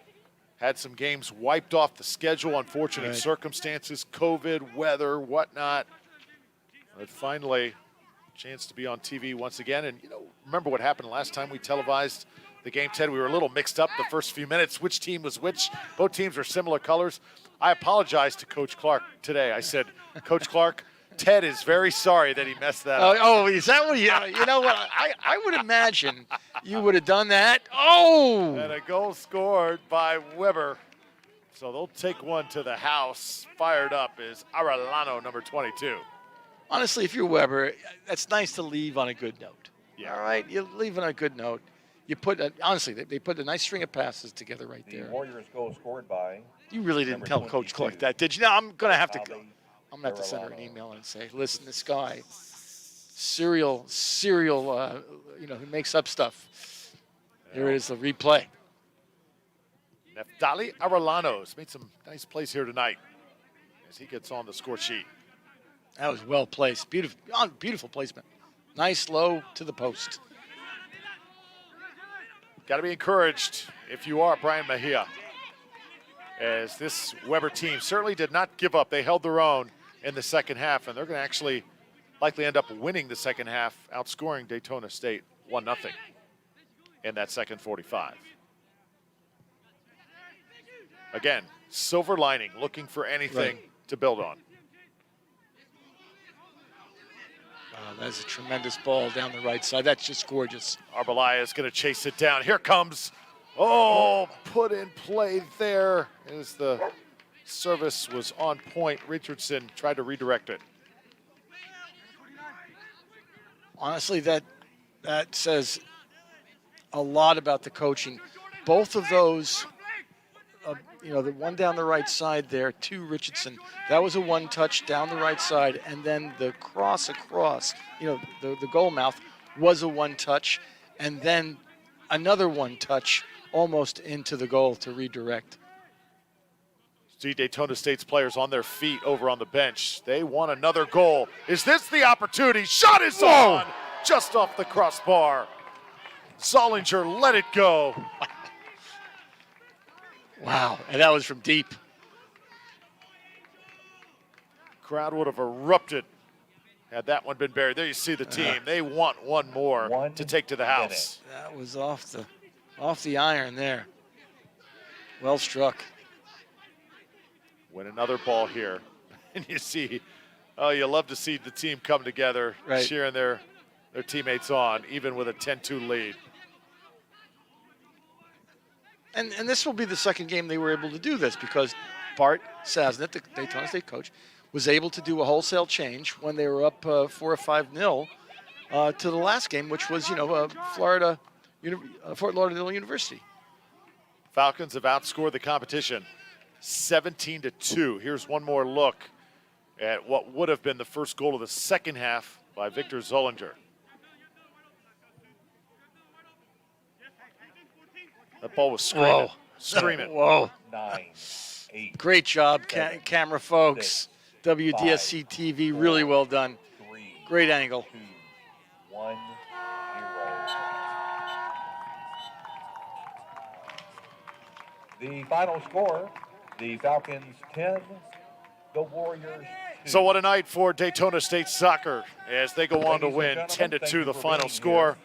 Speaker 1: had some games wiped off the schedule, unfortunate circumstances, COVID, weather, whatnot. But finally, chance to be on TV once again. And, remember what happened last time we televised the game, Ted? We were a little mixed up the first few minutes, which team was which. Both teams were similar colors. I apologized to Coach Clark today. I said, Coach Clark, Ted is very sorry that he messed that up.
Speaker 2: Oh, is that what you know what? I would imagine you would have done that. Oh!
Speaker 1: And a goal scored by Weber. So they'll take one to the house. Fired up is Arellano, number 22.
Speaker 2: Honestly, if you're Weber, that's nice to leave on a good note.
Speaker 1: Yeah.
Speaker 2: All right? You leave on a good note. You put, honestly, they put a nice string of passes together right there.
Speaker 3: The Warriors goal scored by.
Speaker 2: You really didn't tell Coach Clark that, did you? No, I'm going to have to go. I'm going to have to send her an email and say, listen, this guy, serial, who makes up stuff. Here it is, the replay.
Speaker 1: Neftali Arellano's made some nice plays here tonight as he gets on the score sheet.
Speaker 2: That was well placed. Beautiful placement. Nice low to the post.
Speaker 1: Got to be encouraged if you are Brian Mejia, as this Weber team certainly did not give up. They held their own in the second half, and they're going to actually likely end up winning the second half, outscoring Daytona State 1-0 in that second 45. Again, silver lining, looking for anything to build on.
Speaker 2: That's a tremendous ball down the right side. That's just gorgeous.
Speaker 1: Arbalaya is going to chase it down. Here comes. Put in play there as the service was on point. Richardson tried to redirect it.
Speaker 2: Honestly, that says a lot about the coaching. Both of those, the one down the right side there to Richardson, that was a one touch down the right side, and then the cross across, the goal mouth was a one touch, and then another one touch almost into the goal to redirect.
Speaker 1: See Daytona State's players on their feet over on the bench. They want another goal. Is this the opportunity? Shot is on! Just off the crossbar. Zollinger let it go.
Speaker 2: Wow, and that was from deep.
Speaker 1: Crowd would have erupted had that one been buried. There you see the team. They want one more to take to the house.
Speaker 2: That was off the iron there. Well struck.
Speaker 1: Win another ball here. And you see, you love to see the team come together, cheering their teammates on, even with a 10-2 lead.
Speaker 2: And this will be the second game they were able to do this, because Bart Sasnet, the Daytona State coach, was able to do a wholesale change when they were up 4 or 5-0 to the last game, which was, Fort Lauderdale University.
Speaker 1: Falcons have outscored the competition 17-2. Here's one more look at what would have been the first goal of the second half by Victor Zollinger. That ball was screaming.
Speaker 2: Whoa.
Speaker 1: Screaming.
Speaker 2: Whoa.
Speaker 3: 9-8.
Speaker 2: Great job, camera folks. WDSC TV, really well done. Great angle.
Speaker 3: 2, 1, 0. The final score, the Falcons 10, the Warriors 2.
Speaker 1: So what a night for Daytona State soccer as they go on to win 10-2 the final score.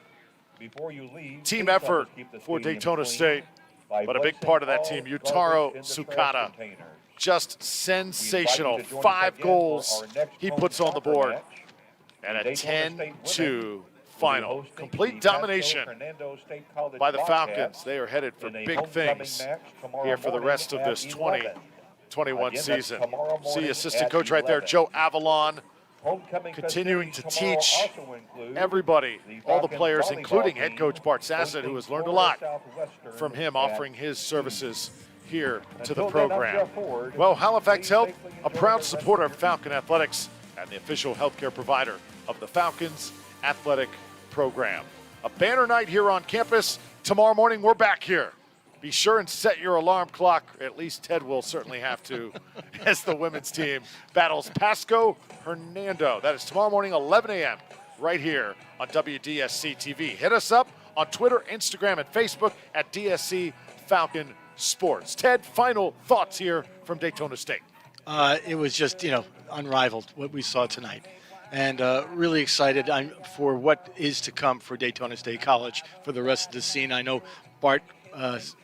Speaker 3: Before you leave,
Speaker 1: Team
Speaker 3: please
Speaker 1: effort
Speaker 3: help us keep the
Speaker 1: for
Speaker 3: stadium
Speaker 1: Daytona
Speaker 3: clean
Speaker 1: State,
Speaker 3: by
Speaker 1: but a big
Speaker 3: placing
Speaker 1: part of that
Speaker 3: all
Speaker 1: team,
Speaker 3: rubbish
Speaker 1: Yutaro
Speaker 3: into trash
Speaker 1: Sukada,
Speaker 3: containers.
Speaker 1: just
Speaker 3: We invite you
Speaker 1: sensational.
Speaker 3: to join us
Speaker 1: 5
Speaker 3: again
Speaker 1: goals
Speaker 3: for our next
Speaker 1: he
Speaker 3: home
Speaker 1: puts on the
Speaker 3: soccer
Speaker 1: board,
Speaker 3: match.
Speaker 1: and a
Speaker 3: Daytona State women
Speaker 1: 10-2
Speaker 3: will be
Speaker 1: final.
Speaker 3: hosting
Speaker 1: Complete
Speaker 3: the Pasco
Speaker 1: domination
Speaker 3: Fernando State College
Speaker 1: by the
Speaker 3: Bobcats
Speaker 1: Falcons. They are headed for
Speaker 3: in a
Speaker 1: big
Speaker 3: homecoming
Speaker 1: things
Speaker 3: match tomorrow
Speaker 1: here for the
Speaker 3: morning
Speaker 1: rest of
Speaker 3: at
Speaker 1: this
Speaker 3: 11.
Speaker 1: 2021
Speaker 3: Again, that's
Speaker 1: season.
Speaker 3: tomorrow
Speaker 1: See
Speaker 3: morning
Speaker 1: assistant
Speaker 3: at
Speaker 1: coach right there,
Speaker 3: 11.
Speaker 1: Joe Avalon,
Speaker 3: Homecoming
Speaker 1: continuing to
Speaker 3: festivities tomorrow
Speaker 1: teach
Speaker 3: also include
Speaker 1: everybody,
Speaker 3: the
Speaker 1: all the
Speaker 3: Falcons
Speaker 1: players,
Speaker 3: volleyball
Speaker 1: including
Speaker 3: team
Speaker 1: head coach Bart Sassett,
Speaker 3: hosting
Speaker 1: who has learned a
Speaker 3: Florida
Speaker 1: lot
Speaker 3: Southwestern
Speaker 1: from him,
Speaker 3: at
Speaker 1: offering his services here to the
Speaker 3: Until then, I'm
Speaker 1: program.
Speaker 3: Jeff Ford.
Speaker 1: Well, Halifax
Speaker 3: Please
Speaker 1: Health,
Speaker 3: safely
Speaker 1: a
Speaker 3: enjoy
Speaker 1: proud
Speaker 3: the rest
Speaker 1: supporter
Speaker 3: of
Speaker 1: of
Speaker 3: your
Speaker 1: Falcon Athletics and the official healthcare provider of the Falcons athletic program. A banner night here on campus. Tomorrow morning, we're back here. Be sure and set your alarm clock. At least Ted will certainly have to, as the women's team battles Pasco Hernando. That is tomorrow morning, 11 a.m., right here on WDSC TV. Hit us up on Twitter, Instagram, and Facebook at DSC Falcon Sports. Ted, final thoughts here from Daytona State.
Speaker 2: It was just, unrivaled what we saw tonight. And really excited for what is to come for Daytona State College for the rest of the scene. I know Bart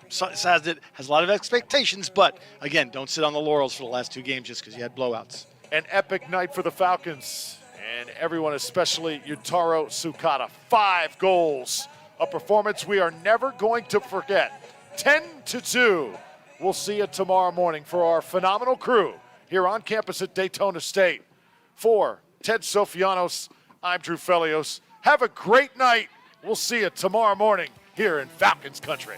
Speaker 2: Sazdit has a lot of expectations, but again, don't sit on the laurels for the last 2 games just because you had blowouts.
Speaker 1: An epic night for the Falcons and everyone, especially Yutaro Sukada. 5 goals, a performance we are never going to forget. 10-2. We'll see you tomorrow morning for our phenomenal crew here on campus at Daytona State. For Ted Sofianos, I'm Drew Felios. Have a great night. We'll see you tomorrow morning here in Falcons Country.